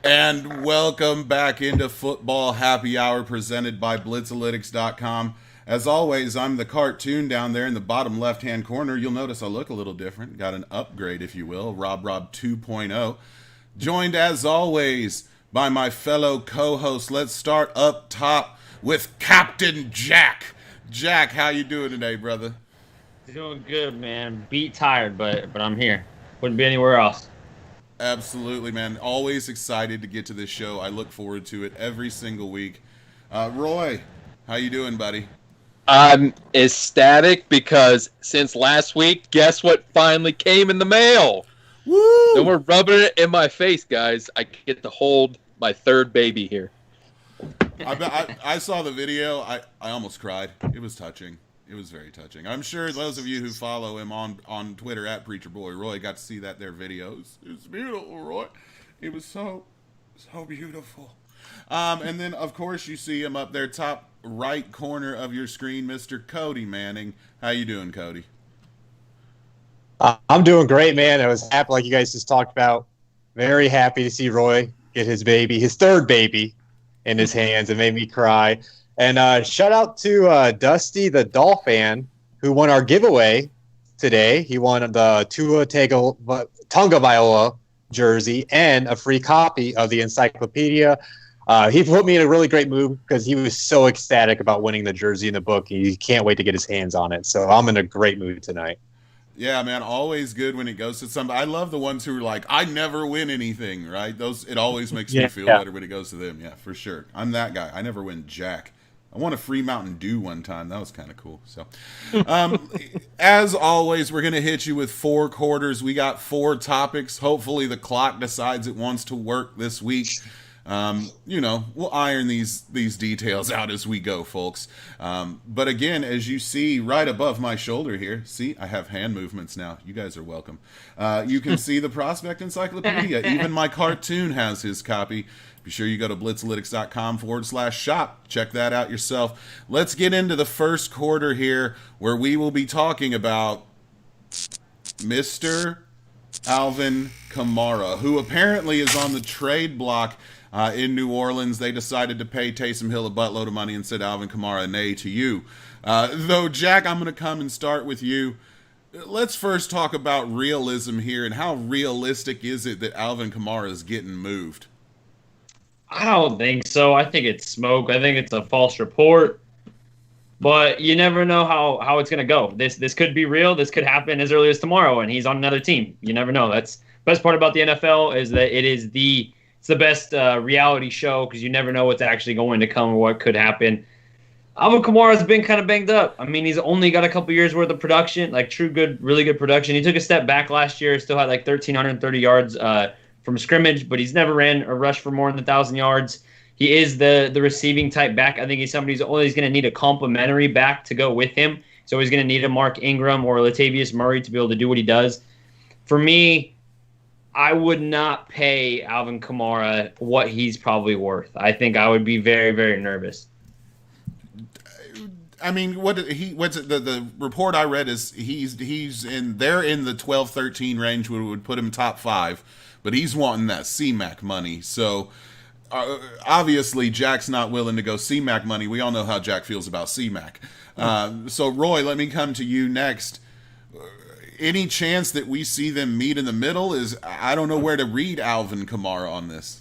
And welcome back into Football Happy Hour presented by Blitzalytics.com. As always, I'm the cartoon down there in the bottom left-hand corner. You'll notice I look a little different. Got an upgrade, if you will, Rob 2.0. Joined, as always, by my fellow co-host. Let's start up top with Captain Jack. Jack, how you doing today, brother? Doing good, man. Beat tired, but I'm here. Wouldn't be anywhere else. Absolutely, man. Always excited to get to this show. I look forward to it every single week. Roy, how you doing, buddy? I'm ecstatic because since last week, guess what finally came in the mail? Woo! No more rubbing it in my face, guys. I get to hold my third baby here. I saw the video. I almost cried. It was touching. It was very touching. I'm sure those of you who follow him on Twitter at Preacher Boy Roy got to see that there videos. It was beautiful, Roy. It was so beautiful. And then, of course, you see him up there, top right corner of your screen, Mr. Cody Manning. How you doing, Cody? I'm doing great, man. I was happy, like you guys just talked about. Very happy to see Roy get his baby, his third baby, in his hands. It made me cry. And shout out to Dusty, the Doll fan, who won our giveaway today. He won the Tua Tagovailoa jersey and a free copy of the Encyclopedia. He put me in a really great mood because he was so ecstatic about winning the jersey in the book. He can't wait to get his hands on it. So I'm in a great mood tonight. Yeah, man, always good when it goes to somebody. I love the ones who are like, I never win anything, right? It always makes me feel better when it goes to them. Yeah, for sure. I'm that guy. I never win jack. I won a free Mountain Dew one time. That was kind of cool. So, as always, we're going to hit you with 4 quarters. We got 4 topics. Hopefully the clock decides it wants to work this week. We'll iron these details out as we go, folks. But again, as you see right above my shoulder here, see, I have hand movements now. You guys are welcome. You can see the Prospect Encyclopedia. Even my cartoon has his copy. Be sure you go to blitzalytics.com/shop. Check that out yourself. Let's get into the first quarter here, where we will be talking about Mr. Alvin Kamara, who apparently is on the trade block in New Orleans. They decided to pay Taysom Hill a buttload of money and said, Alvin Kamara, nay to you. Though, Jack, I'm going to come and start with you. Let's first talk about realism here and how realistic is it that Alvin Kamara is getting moved? I don't think so. I think it's smoke. I think it's a false report. But you never know how it's going to go. This could be real. This could happen as early as tomorrow, and he's on another team. You never know. That's the best part about the NFL is that it's the best reality show because you never know what's actually going to come or what could happen. Alvin Kamara's been kind of banged up. I mean, he's only got a couple years worth of production, like really good production. He took a step back last year, still had like 1,330 yards from scrimmage, but he's never ran or rushed for more than 1,000 yards. He is the receiving type back. I think he's somebody who's always going to need a complimentary back to go with him. So he's going to need a Mark Ingram or Latavius Murray to be able to do what he does. For me, I would not pay Alvin Kamara what he's probably worth. I think I would be very, very nervous. I mean, the report I read is they're in the 12-13 range, which would put him top 5, but he's wanting that C-Mac money. So obviously Jack's not willing to go C-Mac money. We all know how Jack feels about C-Mac. So Roy, let me come to you next. Any chance that we see them meet in the middle? I don't know where to read Alvin Kamara on this.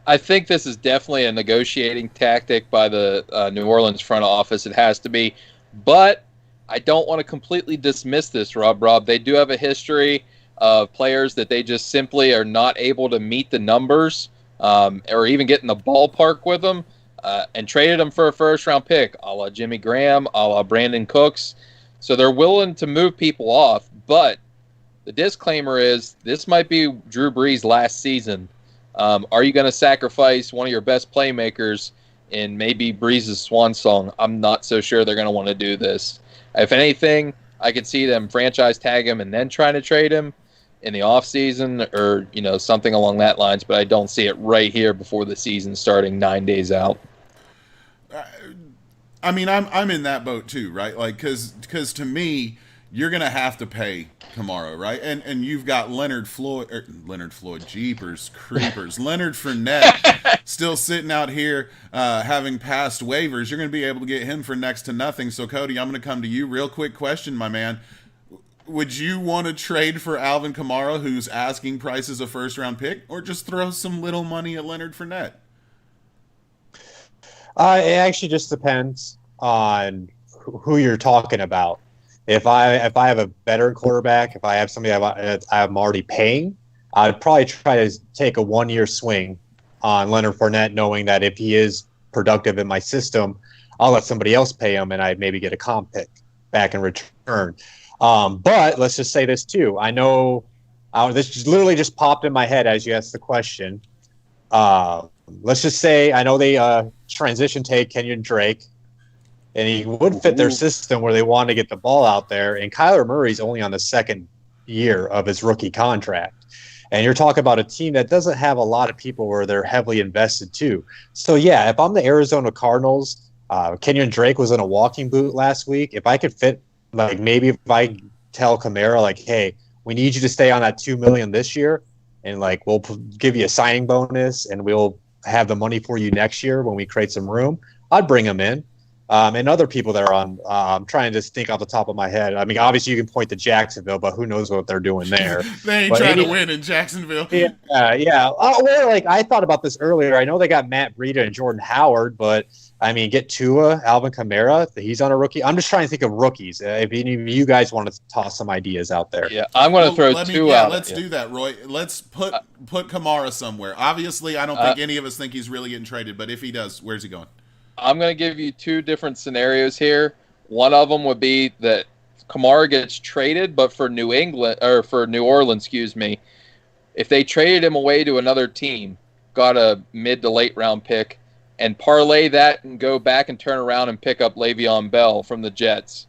I think this is definitely a negotiating tactic by the New Orleans front office. It has to be. But I don't want to completely dismiss this, Rob. They do have a history of players that they just simply are not able to meet the numbers or even get in the ballpark with them and traded them for a first-round pick, a la Jimmy Graham, a la Brandon Cooks. So they're willing to move people off. But the disclaimer is this might be Drew Brees' last season. Are you going to sacrifice one of your best playmakers in maybe Brees' swan song? I'm not so sure they're going to want to do this. If anything, I could see them franchise tag him and then trying to trade him in the offseason or, something along that lines, but I don't see it right here before the season starting 9 days out. I mean, I'm in that boat too, right? Like, because to me, you're gonna have to pay Kamara, right? And you've got Leonard Floyd, Jeepers Creepers, Leonard Fournette still sitting out here having passed waivers. You're gonna be able to get him for next to nothing. So Cody, I'm gonna come to you. Real quick question, my man. Would you want to trade for Alvin Kamara, whose asking price is a first-round pick, or just throw some little money at Leonard Fournette? It actually just depends on who you're talking about. If I have a better quarterback, if I have somebody I'm already paying, I'd probably try to take a 1-year swing on Leonard Fournette, knowing that if he is productive in my system, I'll let somebody else pay him, and I'd maybe get a comp pick back in return. But let's just say this too. I know this literally just popped in my head as you asked the question. Let's just say I know they transition take Kenyon Drake, and he would fit their system where they want to get the ball out there. And Kyler Murray's only on the second year of his rookie contract. And you're talking about a team that doesn't have a lot of people where they're heavily invested too. So, yeah, if I'm the Arizona Cardinals, Kenyon Drake was in a walking boot last week. If I could fit, like maybe if I tell Kamara, like, hey, we need you to stay on that $2 million this year, and like we'll give you a signing bonus and we'll have the money for you next year when we create some room, I'd bring him in. And other people that are on, I'm trying to think off the top of my head. I mean, obviously you can point to Jacksonville, but who knows what they're doing there. They ain't trying to win in Jacksonville. Yeah. Well, like I thought about this earlier. I know they got Matt Breida and Jordan Howard, but I mean, get Tua, Alvin Kamara. He's on a rookie. I'm just trying to think of rookies. If any of you guys want to toss some ideas out there. Yeah, I'm going to throw two out. Let's do that, Roy. Let's put Kamara somewhere. Obviously, I don't think any of us think he's really getting traded, but if he does, where's he going? I'm going to give you two different scenarios here. One of them would be that Kamara gets traded, but for New Orleans, excuse me. If they traded him away to another team, got a mid to late round pick, and parlay that and go back and turn around and pick up Le'Veon Bell from the Jets.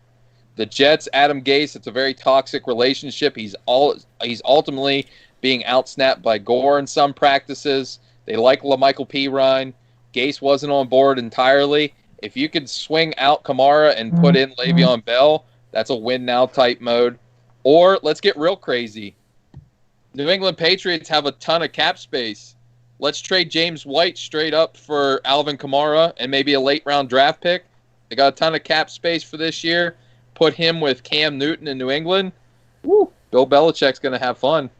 The Jets, Adam Gase, it's a very toxic relationship. He's ultimately being outsnapped by Gore in some practices. They like LaMichael Pirine. Gase wasn't on board entirely. If you could swing out Kamara and put in Le'Veon Bell, that's a win now type mode. Or let's get real crazy. New England Patriots have a ton of cap space. Let's trade James White straight up for Alvin Kamara and maybe a late round draft pick. They got a ton of cap space for this year. Put him with Cam Newton in New England. Woo, Bill Belichick's going to have fun.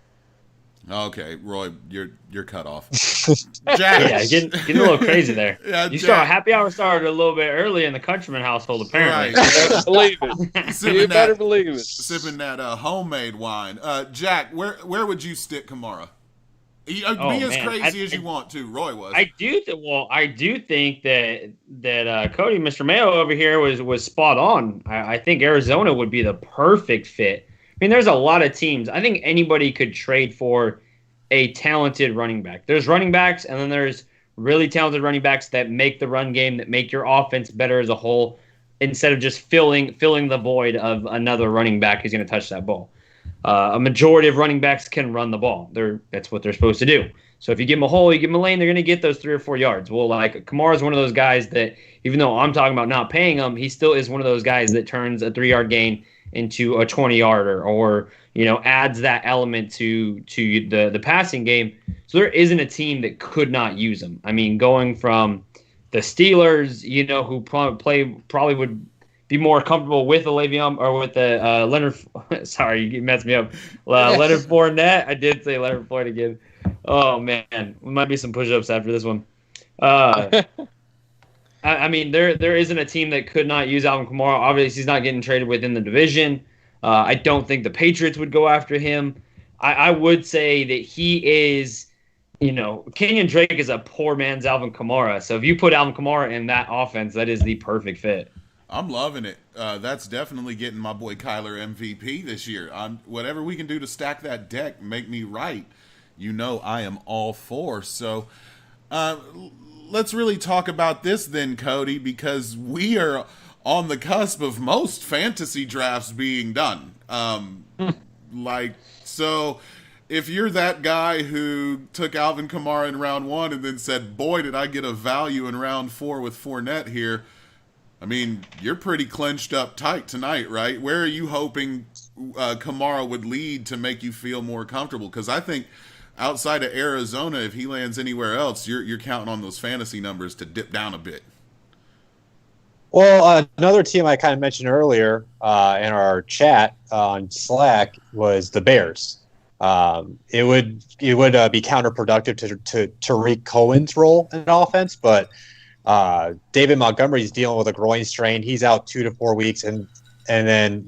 Okay, Roy, you're cut off. Jack, yeah, getting a little crazy there. Yeah, Happy hour started a little bit early in the Countryman household, apparently. Right. Believe it. You better believe it. Sipping that homemade wine. Jack, where would you stick Kamara? Be as crazy as you want to. Roy was. I do think that Cody, Mr. Mayo over here was spot on. I think Arizona would be the perfect fit. I mean, there's a lot of teams. I think anybody could trade for a talented running back. There's running backs, and then there's really talented running backs that make the run game, that make your offense better as a whole, instead of just filling the void of another running back who's going to touch that ball. A majority of running backs can run the ball. That's what they're supposed to do. So if you give them a hole, you give them a lane, they're going to get those 3 or 4 yards. Well, like Kamara is one of those guys that, even though I'm talking about not paying him, he still is one of those guys that turns a 3-yard gain into a 20-yarder, or adds that element to the passing game. So there isn't a team that could not use him. I mean, going from the Steelers, who probably would be more comfortable with the Le'Veon or with the Leonard. Sorry, you messed me up. Leonard Fournette. I did say Leonard Floyd again. Oh man, we might be some push-ups after this one. I mean, there isn't a team that could not use Alvin Kamara. Obviously, he's not getting traded within the division. I don't think the Patriots would go after him. I would say that he is, Kenyon Drake is a poor man's Alvin Kamara. So if you put Alvin Kamara in that offense, that is the perfect fit. I'm loving it. That's definitely getting my boy Kyler MVP this year. Whatever we can do to stack that deck, make me right, I am all for. So let's really talk about this then, Cody, because we are on the cusp of most fantasy drafts being done. So if you're that guy who took Alvin Kamara in round 1 and then said, boy, did I get a value in round 4 with Fournette here, I mean, you're pretty clenched up tight tonight, right? Where are you hoping Kamara would lead to make you feel more comfortable? Because I think outside of Arizona, if he lands anywhere else, you're counting on those fantasy numbers to dip down a bit. Well, another team I kind of mentioned earlier in our chat on Slack was the Bears. It would be counterproductive to Tariq Cohen's role in offense, but David Montgomery's dealing with a groin strain. He's out 2 to 4 weeks, and then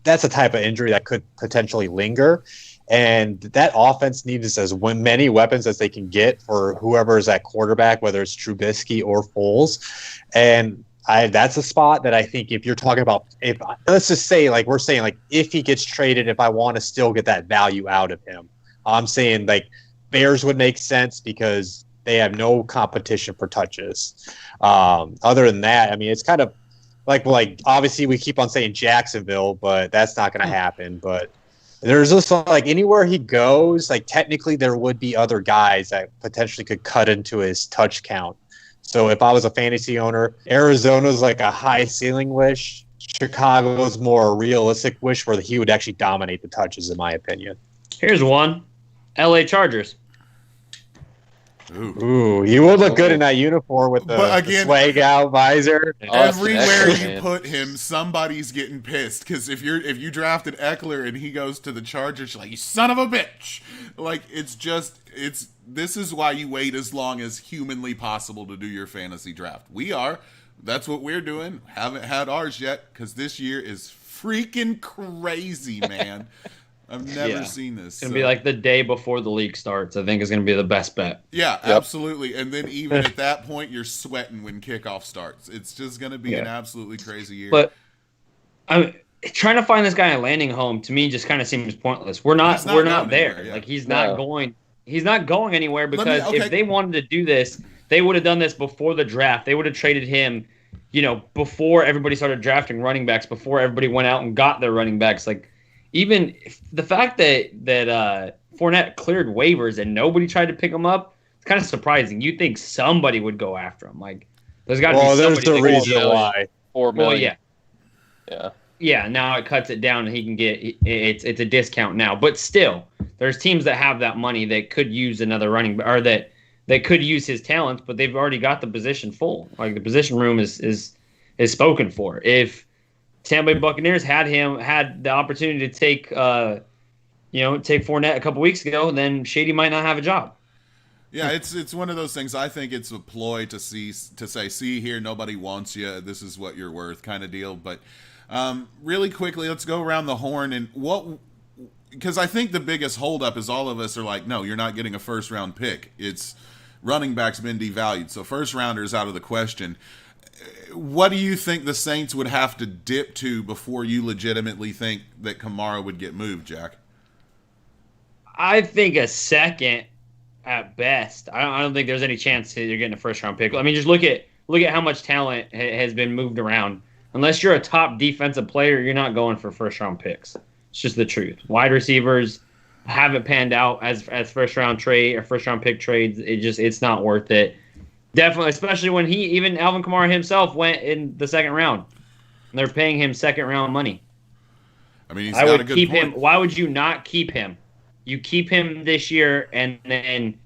that's a type of injury that could potentially linger. And that offense needs as many weapons as they can get for whoever is at quarterback, whether it's Trubisky or Foles. And that's a spot that I think if you're talking about, let's just say we're saying if he gets traded, if I want to still get that value out of him, I'm saying Bears would make sense because they have no competition for touches. Other than that, I mean, it's kind of like obviously we keep on saying Jacksonville, but that's not going to happen. But there's just anywhere he goes, technically there would be other guys that potentially could cut into his touch count. So if I was a fantasy owner, Arizona's a high ceiling wish. Chicago's more a realistic wish where he would actually dominate the touches, in my opinion. Here's one. LA Chargers. Ooh, he would look good in that uniform with the swag out visor. Everywhere you put him, somebody's getting pissed. Because if you drafted Eckler and he goes to the Chargers, you're like, you son of a bitch. This is why you wait as long as humanly possible to do your fantasy draft. That's what we're doing. Haven't had ours yet because this year is freaking crazy, man. I've never seen this. It's going to be the day before the league starts, I think is going to be the best bet. Yeah, absolutely. And then even at that point, you're sweating when kickoff starts. It's just going to be an absolutely crazy year. But I'm trying to find this guy a landing home, to me, just kind of seems pointless. We're not there. Anywhere, he's not going. He's not going anywhere because if they wanted to do this, they would have done this before the draft. They would have traded him, before everybody started drafting running backs, before everybody went out and got their running backs. Even the fact that Fournette cleared waivers and nobody tried to pick him up, it's kind of surprising. You'd think somebody would go after him. There's got to be somebody. There's the reason why. $4 million. Yeah. Yeah, now it cuts it down and he can get it's a discount now. But still, there's teams that have that money that could use another running or that could use his talents, but they've already got the position full. The position room is spoken for. If Tampa Bay Buccaneers had the opportunity to take Fournette a couple weeks ago, then Shady might not have a job. Yeah, it's one of those things. I think it's a ploy to say, see here, nobody wants you. This is what you're worth, kind of deal. But really quickly, let's go around the horn and because I think the biggest holdup is all of us are like, no, you're not getting a first round pick. It's running back's been devalued, so first rounder is out of the question. What do you think the Saints would have to dip to before you legitimately think that Kamara would get moved, Jack? I think a second at best. I don't think there's any chance that you're getting a first-round pick. I mean, just look at how much talent has been moved around. Unless you're a top defensive player, you're not going for first-round picks. It's just the truth. Wide receivers haven't panned out as first-round trade or first-round pick trades. It's not worth it. Definitely, especially when even Alvin Kamara himself went in the second round. And they're paying him second-round money. I mean, he's got a good keep point. him. Why would you not keep him? You keep him this year, and then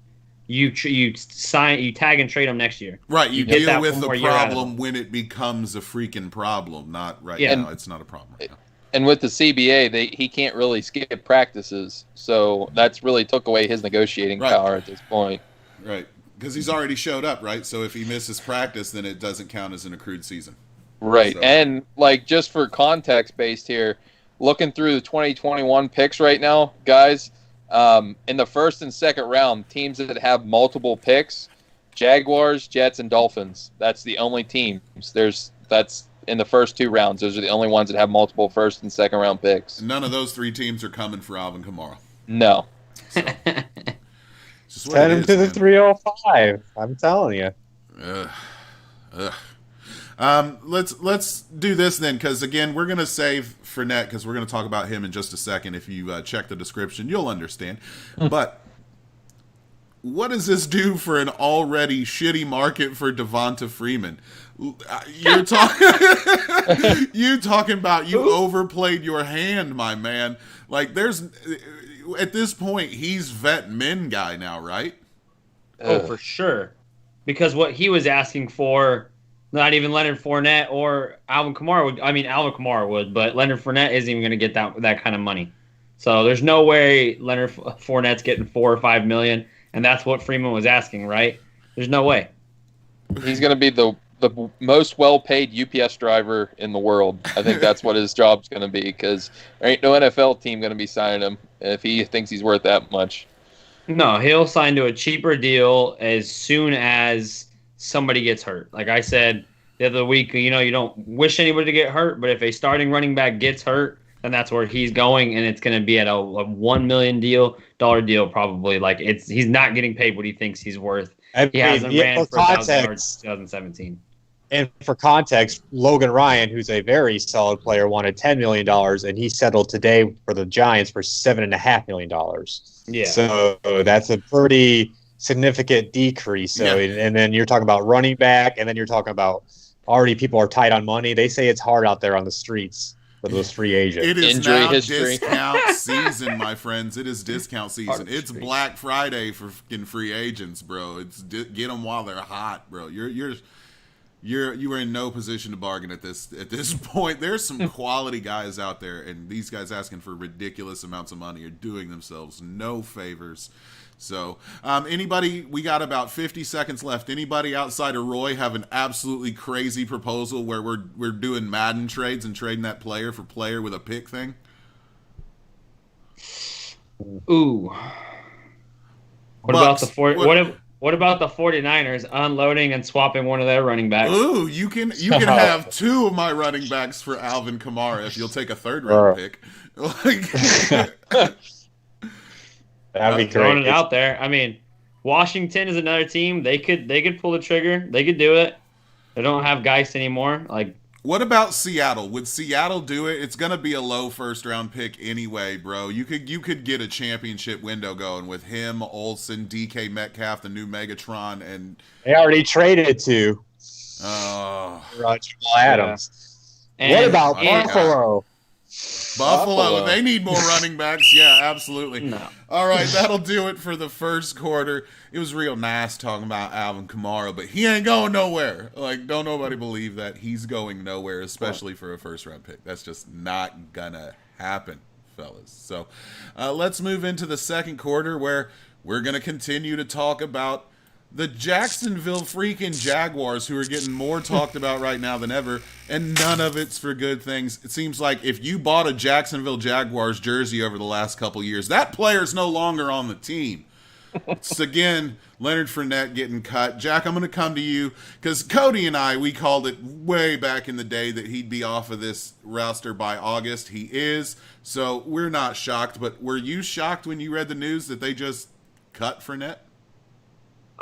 you tag and trade him next year. Right, you deal with the problem when it becomes a freaking problem, not right now. It's not a problem right now. And with the CBA, he can't really skip practices, so that's really took away his negotiating power at this point. Right, because he's already showed up, right? So if he misses practice, then it doesn't count as an accrued season. Right, and just for context based here, looking through the 2021 picks right now, guys, in the first and second round, teams that have multiple picks, Jaguars, Jets, and Dolphins. That's the only teams. That's in the first two rounds. Those are the only ones that have multiple first and second round picks. None of those three teams are coming for Alvin Kamara. No. So, send him to the 305. I'm telling you. Let's do this then, because again, we're gonna save Fournette because we're gonna talk about him in just a second. If you check the description, you'll understand. But what does this do for an already shitty market for Devonta Freeman? You're talking. You talking about you overplayed your hand, my man. Like there's at this point he's vet min guy now, right? Oh, for sure. Because what he was asking for, not even Leonard Fournette or Alvin Kamara would. I mean, Alvin Kamara would, but Leonard Fournette isn't even going to get that kind of money. So there's no way Leonard Fournette's getting $4 or $5 million, and that's what Freeman was asking, right? There's no way. He's going to be the most well-paid UPS driver in the world. I think that's what his job's going to be, because there ain't no NFL team going to be signing him if he thinks he's worth that much. No, he'll sign to a cheaper deal as soon as somebody gets hurt. Like I said the other week, you don't wish anybody to get hurt, but if a starting running back gets hurt, then that's where he's going, and it's going to be at a $1 million deal probably. Like he's not getting paid what he thinks he's worth. He hasn't ran for 1,000 yards since 2017. And for context, Logan Ryan, who's a very solid player, wanted $10 million, and he settled today for the Giants for $7.5 million. Yeah. So that's a pretty significant decrease. So, and then you're talking about running back, and then you're talking about already people are tight on money. They say it's hard out there on the streets for those free agents. It is Injury now history. discount season, my friends. It is discount season. It's Black Friday for fucking free agents, bro. It's get them while they're hot, bro. You are in no position to bargain at this point. There's some quality guys out there, and these guys asking for ridiculous amounts of money are doing themselves no favors. So, anybody? We got about 50 seconds left. Anybody outside of Roy have an absolutely crazy proposal where we're doing Madden trades and trading that player for player with a pick thing? Ooh. What about the 49ers unloading and swapping one of their running backs? Ooh, you can have two of my running backs for Alvin Kamara if you'll take a third round pick. That'd be great. Throwing it out there. I mean, Washington is another team. They could pull the trigger. They could do it. They don't have Geist anymore. Like, what about Seattle? Would Seattle do it? It's gonna be a low first round pick anyway, bro. You could get a championship window going with him, Olsen, DK Metcalf, the new Megatron, and they already traded to Jamal Adams. And what about Buffalo? Buffalo, they need more running backs. Yeah, absolutely. No. All right, that'll do it for the first quarter. It was real nice talking about Alvin Kamara, but he ain't going nowhere. Like, don't nobody believe that he's going nowhere, especially for a first-round pick. That's just not gonna happen, fellas. So let's move into the second quarter, where we're gonna continue to talk about the Jacksonville freaking Jaguars, who are getting more talked about right now than ever, and none of it's for good things. It seems like if you bought a Jacksonville Jaguars jersey over the last couple years, that player's no longer on the team. It's, again, Leonard Fournette getting cut. Jack, I'm going to come to you, because Cody and I, we called it way back in the day that he'd be off of this roster by August. He is, so we're not shocked. But were you shocked when you read the news that they just cut Fournette?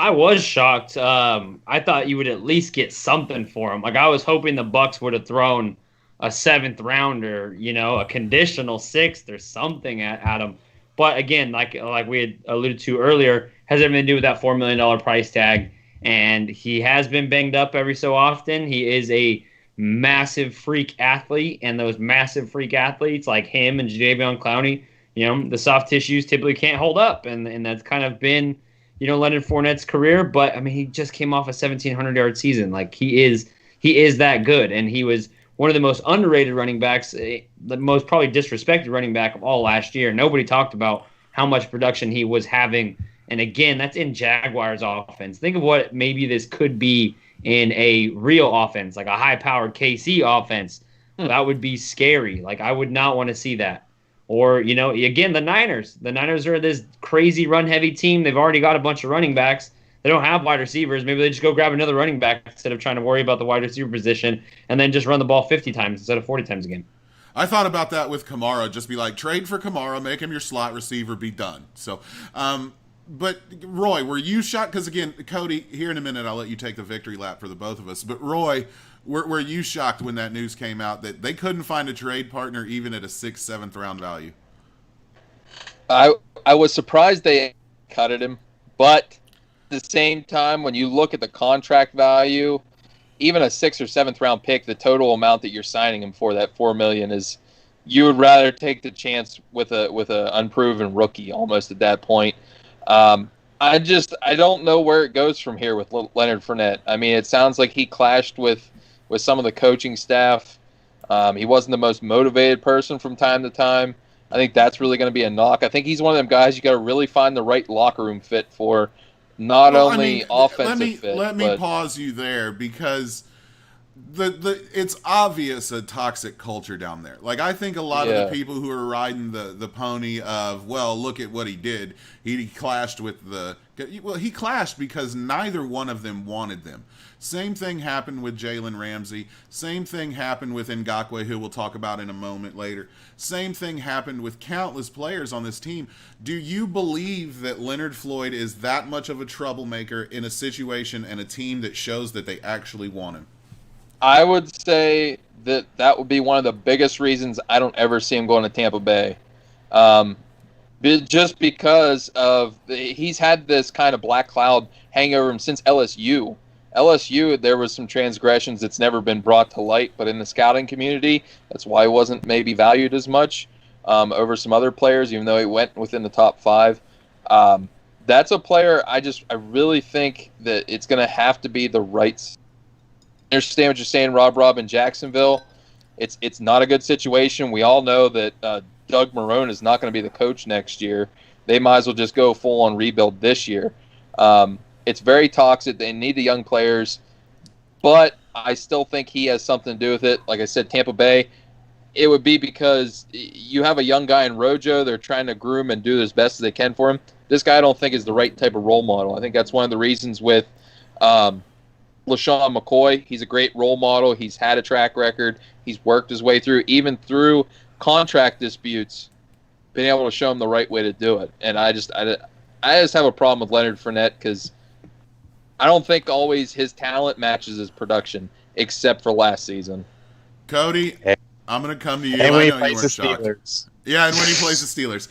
I was shocked. I thought you would at least get something for him. Like, I was hoping the Bucs would have thrown a 7th rounder, a conditional 6th or something at him. But again, like we had alluded to earlier, has everything to do with that $4 million price tag. And he has been banged up every so often. He is a massive freak athlete, and those massive freak athletes like him and Jadeveon Clowney, the soft tissues typically can't hold up, and that's kind of been Leonard Fournette's career. But I mean, he just came off a 1,700-yard season. Like, he is that good, and he was one of the most underrated running backs, the most probably disrespected running back of all last year. Nobody talked about how much production he was having. And again, that's in Jaguars offense. Think of what maybe this could be in a real offense, like a high-powered KC offense. That would be scary. Like, I would not want to see that. Or, again, the Niners. The Niners are this crazy run-heavy team. They've already got a bunch of running backs. They don't have wide receivers. Maybe they just go grab another running back instead of trying to worry about the wide receiver position, and then just run the ball 50 times instead of 40 times a game. I thought about that with Kamara. Just be like, trade for Kamara, make him your slot receiver, be done. So, but Roy, were you shocked? Because again, Cody, here in a minute, I'll let you take the victory lap for the both of us. But Roy, were you shocked when that news came out that they couldn't find a trade partner even at a 6th, 7th round value? I was surprised they cutted him, but at the same time, when you look at the contract value even a 6th or 7th round pick, the total amount that you're signing him for, that $4 million, is you would rather take the chance with a unproven rookie almost at that point. I don't know where it goes from here with Leonard Fournette. I mean, it sounds like he clashed with some of the coaching staff. He wasn't the most motivated person from time to time. I think that's really going to be a knock. I think he's one of them guys you got to really find the right locker room fit for, not only offensive fit. Let me pause you there, because it's obvious a toxic culture down there. Like, I think a lot of the people who are riding the pony of, well, look at what he did. He clashed with he clashed because neither one of them wanted them. Same thing happened with Jalen Ramsey. Same thing happened with Ngakoue, who we'll talk about in a moment later. Same thing happened with countless players on this team. Do you believe that Leonard Floyd is that much of a troublemaker in a situation and a team that shows that they actually want him? I would say that would be one of the biggest reasons I don't ever see him going to Tampa Bay. Just because he's had this kind of black cloud hang over him since LSU. LSU, there was some transgressions that's never been brought to light, but in the scouting community, that's why he wasn't maybe valued as much over some other players, even though he went within the top 5. That's a player I really think that it's going to have to be the right. I understand what you're saying, Rob, in Jacksonville. It's not a good situation. We all know that Doug Marrone is not going to be the coach next year. They might as well just go full-on rebuild this year. It's very toxic. They need the young players, but I still think he has something to do with it. Like I said, Tampa Bay, it would be because you have a young guy in Rojo. They're trying to groom and do as best as they can for him. This guy I don't think is the right type of role model. I think that's one of the reasons with LaShawn McCoy. He's a great role model. He's had a track record. He's worked his way through, even through contract disputes, been able to show him the right way to do it. And I just have a problem with Leonard Fournette because I don't think always his talent matches his production, except for last season. Cody, I'm going to come to you. And I when he know plays you the weren't shocked. Steelers. Yeah, and when he plays the Steelers.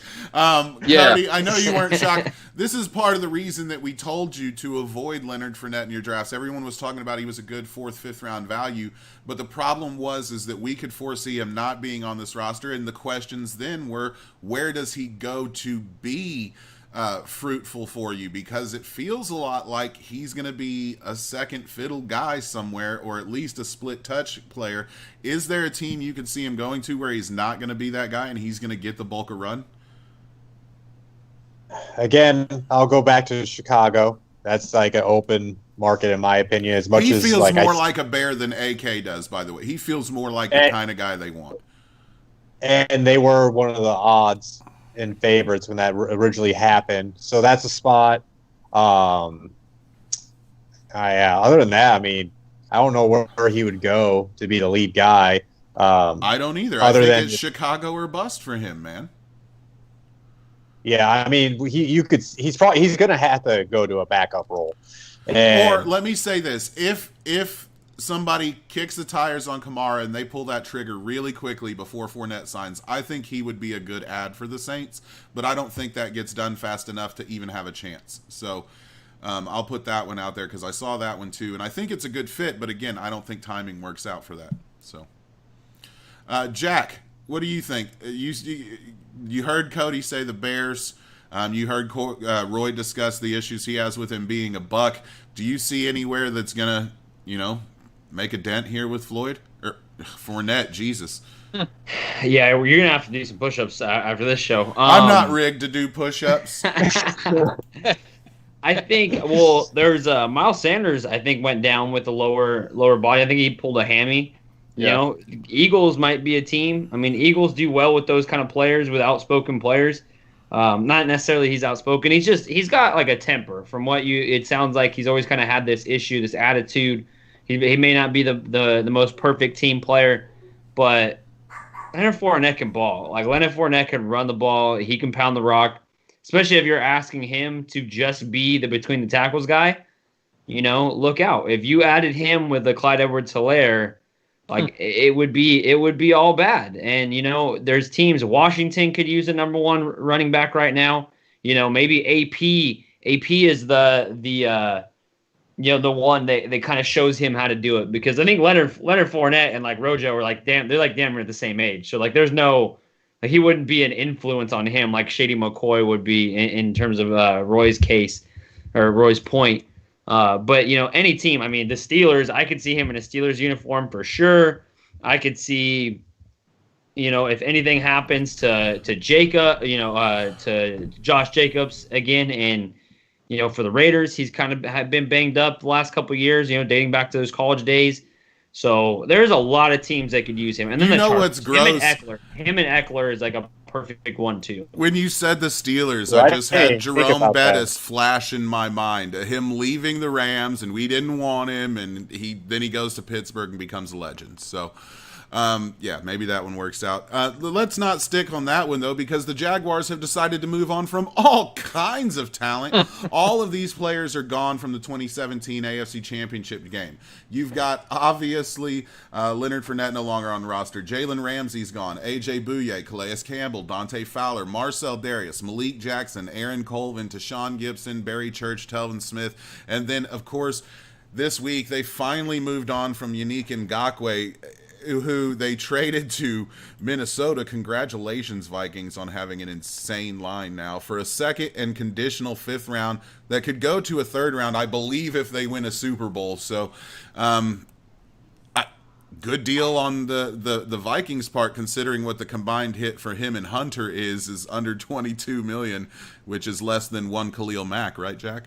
Yeah. Cody, I know you weren't shocked. This is part of the reason that we told you to avoid Leonard Fournette in your drafts. Everyone was talking about he was a good 4th, 5th round value, but the problem is that we could foresee him not being on this roster, and the questions then were, where does he go to be fruitful for you? Because it feels a lot like he's going to be a second fiddle guy somewhere, or at least a split touch player. Is there a team you could see him going to where he's not going to be that guy and he's going to get the bulk of run? Again, I'll go back to Chicago. That's like an open market, in my opinion. As much he as feels more like a Bear than AK does, by the way. He feels more like the kind of guy they want. And they were one of the odds in favorites when that originally happened. So that's a spot. Yeah. Other than that, I mean, I don't know where he would go to be the lead guy. I don't either. I think it's Chicago or bust for him, man. Yeah, I mean, he's going to have to go to a backup role. Or let me say this: if somebody kicks the tires on Kamara and they pull that trigger really quickly before Fournette signs, I think he would be a good ad for the Saints, but I don't think that gets done fast enough to even have a chance. So I'll put that one out there because I saw that one too, and I think it's a good fit, but again, I don't think timing works out for that. So, Jack, what do you think? You heard Cody say the Bears. You heard Roy discuss the issues he has with him being a Buck. Do you see anywhere that's going to, make a dent here with Floyd? Or Fournette, Jesus. Yeah, you're going to have to do some push-ups after this show. I'm not rigged to do push-ups. I think, there's Miles Sanders, I think, went down with the lower body. I think he pulled a hammy. Yeah. Eagles might be a team. I mean, Eagles do well with those kind of players, with outspoken players. Not necessarily he's outspoken. He's got like a temper. From what it sounds like he's always kind of had this issue, this attitude. He may not be the most perfect team player, but Leonard Fournette can ball. Like, Leonard Fournette can run the ball. He can pound the rock, especially if you're asking him to just be the between the tackles guy. Look out. If you added him with the Clyde Edwards-Helaire, like it would be all bad. And there's teams. Washington could use a number 1 running back right now. Maybe AP is the the one that kind of shows him how to do it, because I think Leonard Fournette and like Rojo are like damn near the same age. So like there's no like he wouldn't be an influence on him like Shady McCoy would be in terms of Roy's case or Roy's point. But any team, I mean the Steelers, I could see him in a Steelers uniform for sure. I could see if anything happens to Jacob, to Josh Jacobs again, and for the Raiders, he's kind of have been banged up the last couple of years, dating back to those college days. So there's a lot of teams that could use him. And then what's gross? Him and Eckler is like a perfect 1-2. When you said the Steelers, I just had Jerome Bettis flash in my mind. Him leaving the Rams, and we didn't want him, and then he goes to Pittsburgh and becomes a legend. So maybe that one works out. Let's not stick on that one, though, because the Jaguars have decided to move on from all kinds of talent. All of these players are gone from the 2017 AFC Championship game. You've got, obviously, Leonard Fournette no longer on the roster. Jalen Ramsey's gone. A.J. Bouye, Calais Campbell, Dante Fowler, Marcel Darius, Malik Jackson, Aaron Colvin, Tashawn Gibson, Barry Church, Telvin Smith. And then, of course, this week they finally moved on from Yannick Ngakoue, who they traded to Minnesota. Congratulations, Vikings, on having an insane line now for a second and conditional 5th round that could go to a 3rd round, I believe, if they win a Super Bowl. So, good deal on the Vikings part, considering what the combined hit for him and Hunter is under $22 million, which is less than one Khalil Mack, right, Jack?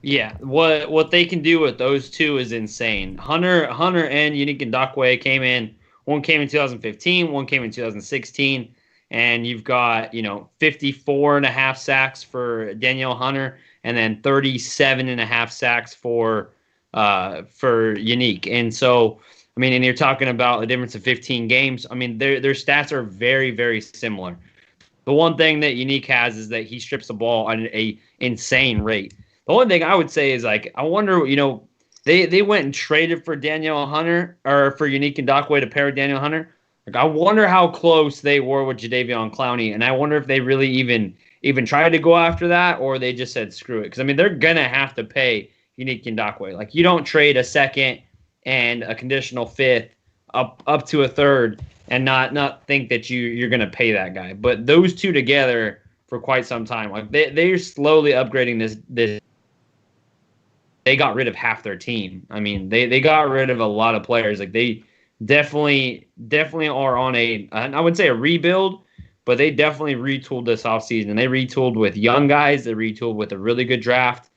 Yeah, what they can do with those two is insane. Hunter and Yannick Ngakoue came in. One came in 2015, one came in 2016, and you've got 54.5 sacks for Danielle Hunter, and then 37.5 sacks for Yannick. And so, I mean, and you're talking about a difference of 15 games. I mean, their stats are very, very similar. The one thing that Yannick has is that he strips the ball at an insane rate. The only thing I would say is, like, I wonder, they went and traded for Danielle Hunter, or for Yannick Ngakoue to pair with Danielle Hunter. Like, I wonder how close they were with Jadeveon Clowney, and I wonder if they really even tried to go after that, or they just said screw it. Because, I mean, they're going to have to pay Yannick Ngakoue. Like, you don't trade a 2nd and a conditional 5th up to a 3rd and not think that you're going to pay that guy. But those two together for quite some time, like, they're slowly upgrading this. They got rid of half their team. I mean, they got rid of a lot of players. Like, they definitely are on I wouldn't say a rebuild, but they definitely retooled this offseason. They retooled with young guys. They retooled with a really good draft.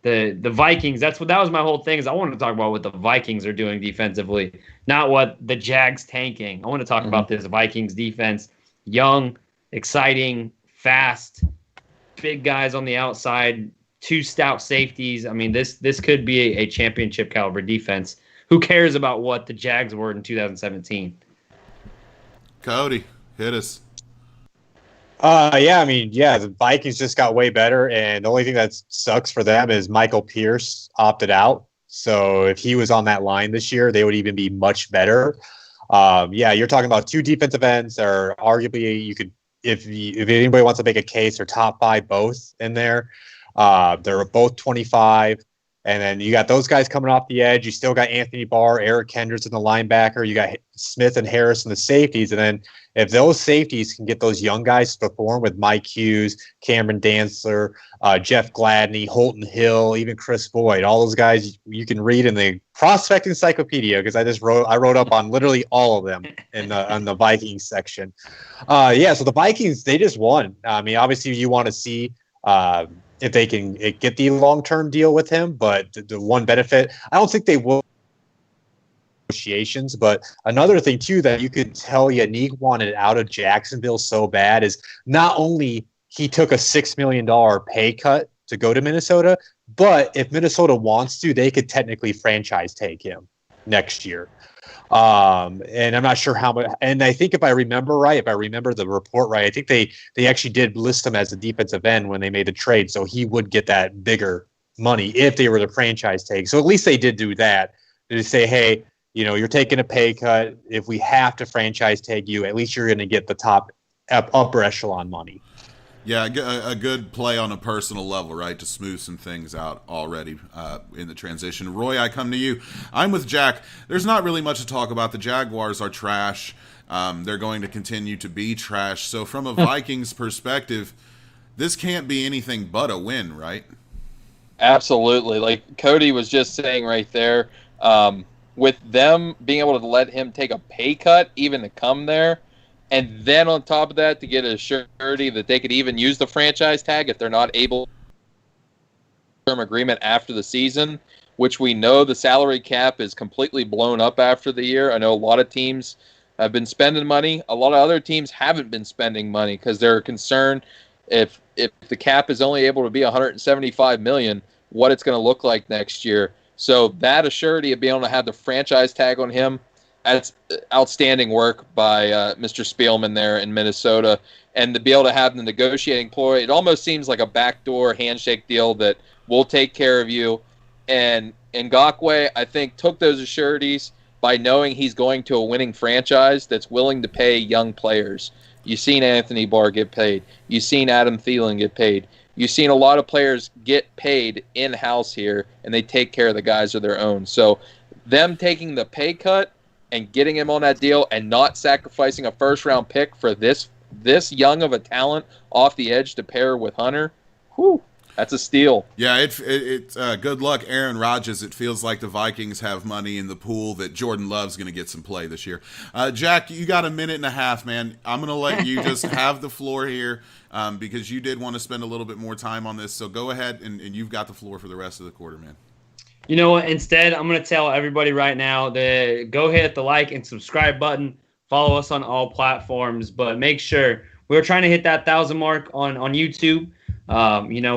The Vikings, that was my whole thing, is I wanted to talk about what the Vikings are doing defensively, not what the Jags tanking. I want to talk about this Vikings defense. Young, exciting, fast, big guys on the outside, 2 stout safeties. I mean, this could be a championship caliber defense. Who cares about what the Jags were in 2017? Cody, hit us. The Vikings just got way better, and the only thing that sucks for them is Michael Pierce opted out. So if he was on that line this year, they would even be much better. You're talking about 2 defensive ends, or arguably you could, if anybody wants to make a case, or top 5 both in there. They're both 25. And then you got those guys coming off the edge. You still got Anthony Barr, Eric Kendricks in the linebacker. You got Smith and Harris in the safeties. And then if those safeties can get those young guys to perform with Mike Hughes, Cameron Dantzler, Jeff Gladney, Holton Hill, even Chris Boyd, all those guys you can read in the prospect encyclopedia, because I wrote up on literally all of them on the Vikings section. So the Vikings, they just won. I mean, obviously you want to see if they can get the long-term deal with him, but the one benefit, I don't think they will negotiations. But another thing too that you could tell Yannick wanted out of Jacksonville so bad is not only he took a $6 million pay cut to go to Minnesota, but if Minnesota wants to, they could technically franchise tag him next year. And I'm not sure how much. And I think if I remember the report right, I think they actually did list him as a defensive end when they made the trade, so he would get that bigger money if they were the franchise tag. So at least they did do that, to say, hey, you're taking a pay cut. If we have to franchise tag you, at least you're going to get the top upper echelon money. Yeah, a good play on a personal level, right, to smooth some things out already in the transition. Roy, I come to you. I'm with Jack. There's not really much to talk about. The Jaguars are trash. They're going to continue to be trash. So from a Vikings perspective, this can't be anything but a win, right? Absolutely. Like Cody was just saying right there, with them being able to let him take a pay cut even to come there, and then on top of that to get a surety that they could even use the franchise tag if they're not able to term agreement after the season, which we know the salary cap is completely blown up after the year. I know a lot of teams have been spending money. A lot of other teams haven't been spending money because they're concerned if the cap is only able to be 175 million, what it's going to look like next year. So that assurity of being able to have the franchise tag on him, that's outstanding work by Mr. Spielman there in Minnesota. And to be able to have the negotiating ploy, it almost seems like a backdoor handshake deal that we'll take care of you. And Ngakoue, I think, took those assurities by knowing he's going to a winning franchise that's willing to pay young players. You've seen Anthony Barr get paid. You've seen Adam Thielen get paid. You've seen a lot of players get paid in-house here, and they take care of the guys of their own. So them taking the pay cut and getting him on that deal and not sacrificing a first-round pick for this young of a talent off the edge to pair with Hunter, whew, that's a steal. Yeah, it's good luck, Aaron Rodgers. It feels like the Vikings have money in the pool that Jordan Love's going to get some play this year. Jack, you got a minute and a half, man. I'm going to let you just have the floor here because you did want to spend a little bit more time on this. So go ahead, and you've got the floor for the rest of the quarter, man. You know what? Instead, I'm going to tell everybody right now to go hit the like and subscribe button. Follow us on all platforms, but make sure we're trying to hit that 1,000 mark on YouTube.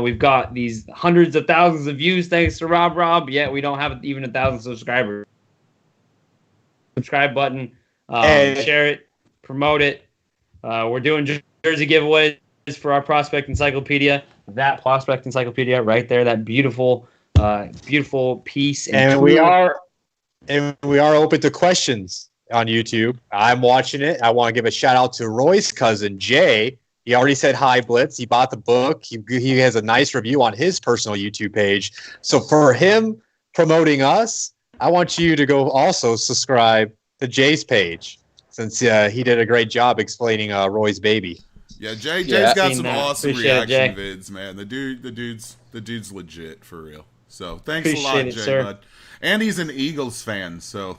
We've got these hundreds of thousands of views thanks to Rob, yet we don't have even 1,000 subscribers. Subscribe button, share it, promote it. We're doing jersey giveaways for our Prospect Encyclopedia. That Prospect Encyclopedia right there, that beautiful piece. And we are open to questions on YouTube. I'm watching it. I want to give a shout out to Roy's cousin, Jay. He already said hi, Blitz. He bought the book. He has a nice review on his personal YouTube page. So for him promoting us, I want you to go also subscribe to Jay's page since he did a great job explaining Roy's baby. Yeah, Jay's got some awesome Appreciate reaction vids, man. The dude's legit for real. So thanks a lot, Jay, sir. bud. And he's an Eagles fan, so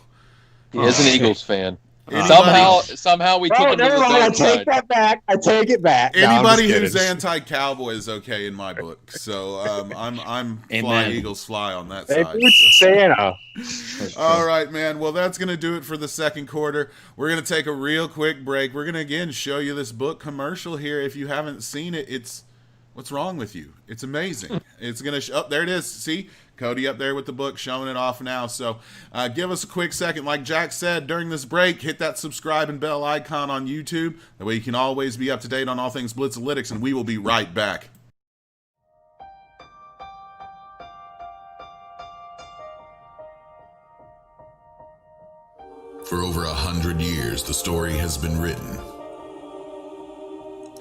He is an Eagles fan. Anybody- Somehow we took him to the I dark take side. that back. I take it back. No, I'm Anybody just who's kidding. anti-Cowboy is okay in my book. So I'm fly Amen. Eagles fly on that Hey, side. dude, Santa. All right, man. Well, that's going to do it for the second quarter. We're going to take a real quick break. We're going to, again, show you this book commercial here. If you haven't seen it, it's what's wrong with you? It's amazing. It's going to there it is. See? Cody up there with the book showing it off now. So give us a quick second. Like Jack said, during this break, hit that subscribe and bell icon on YouTube. That way you can always be up to date on all things Blitzalytics, and we will be right back. For over 100 years, the story has been written,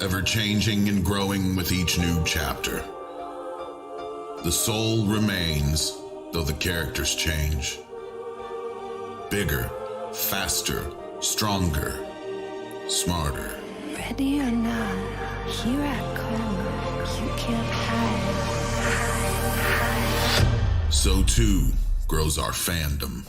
ever-changing and growing with each new chapter. The soul remains, though the characters change. Bigger, faster, stronger, smarter. Ready or not, here I come. You can't hide. So too grows our fandom.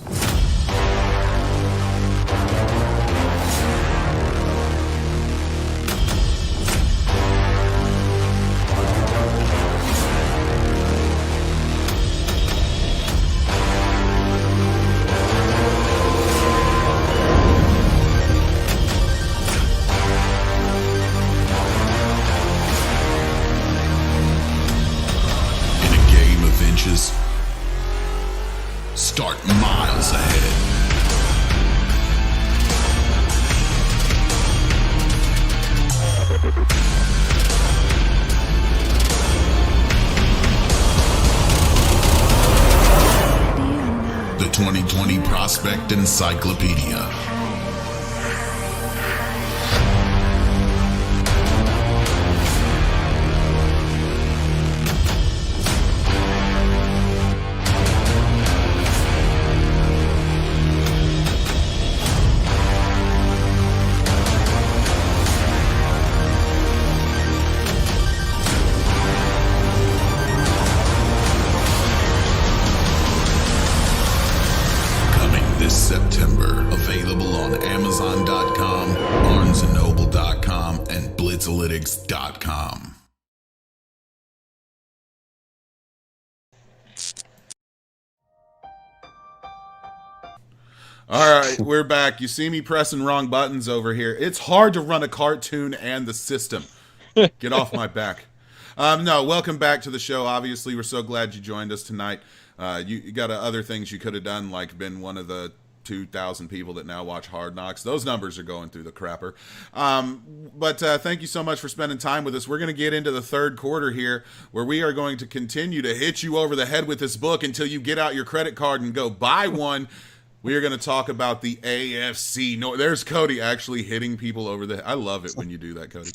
Start miles ahead. The 2020 Prospect Encyclopedia. Amazon.com, BarnesandNoble.com, and Blitzalytics.com. All right, we're back. You see me pressing wrong buttons over here. It's hard to run a cartoon and the system. Get off my back. No, welcome back to the show. Obviously, we're so glad you joined us tonight. You got other things you could have done, like been one of the 2,000 people that now watch Hard Knocks. Those numbers are going through the crapper. But thank you so much for spending time with us. We're going to get into the third quarter here, where we are going to continue to hit you over the head with this book until you get out your credit card and go buy one. We are going to talk about the AFC North. There's Cody actually hitting people over the head. I love it when you do that, Cody.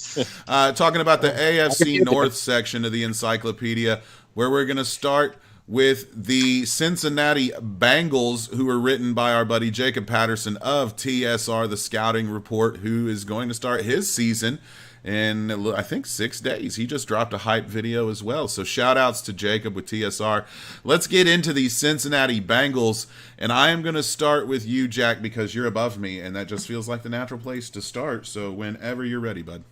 Talking about the AFC North section of the Encyclopedia, where we're going to start with the Cincinnati Bengals, who are written by our buddy Jacob Patterson of TSR, the Scouting Report, who is going to start his season in, I think, 6 days. He just dropped a hype video as well. So shout outs to Jacob with TSR. Let's get into the Cincinnati Bengals. And I am going to start with you, Jack, because you're above me. And that just feels like the natural place to start. So whenever you're ready, bud.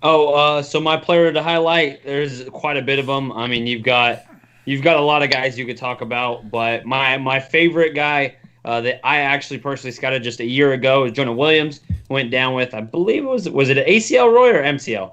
So my player to highlight, there's quite a bit of them. I mean, you've got a lot of guys you could talk about. But my favorite guy that I actually personally scouted just a year ago is Jonah Williams. Went down with, I believe was it an ACL, Roy, or MCL?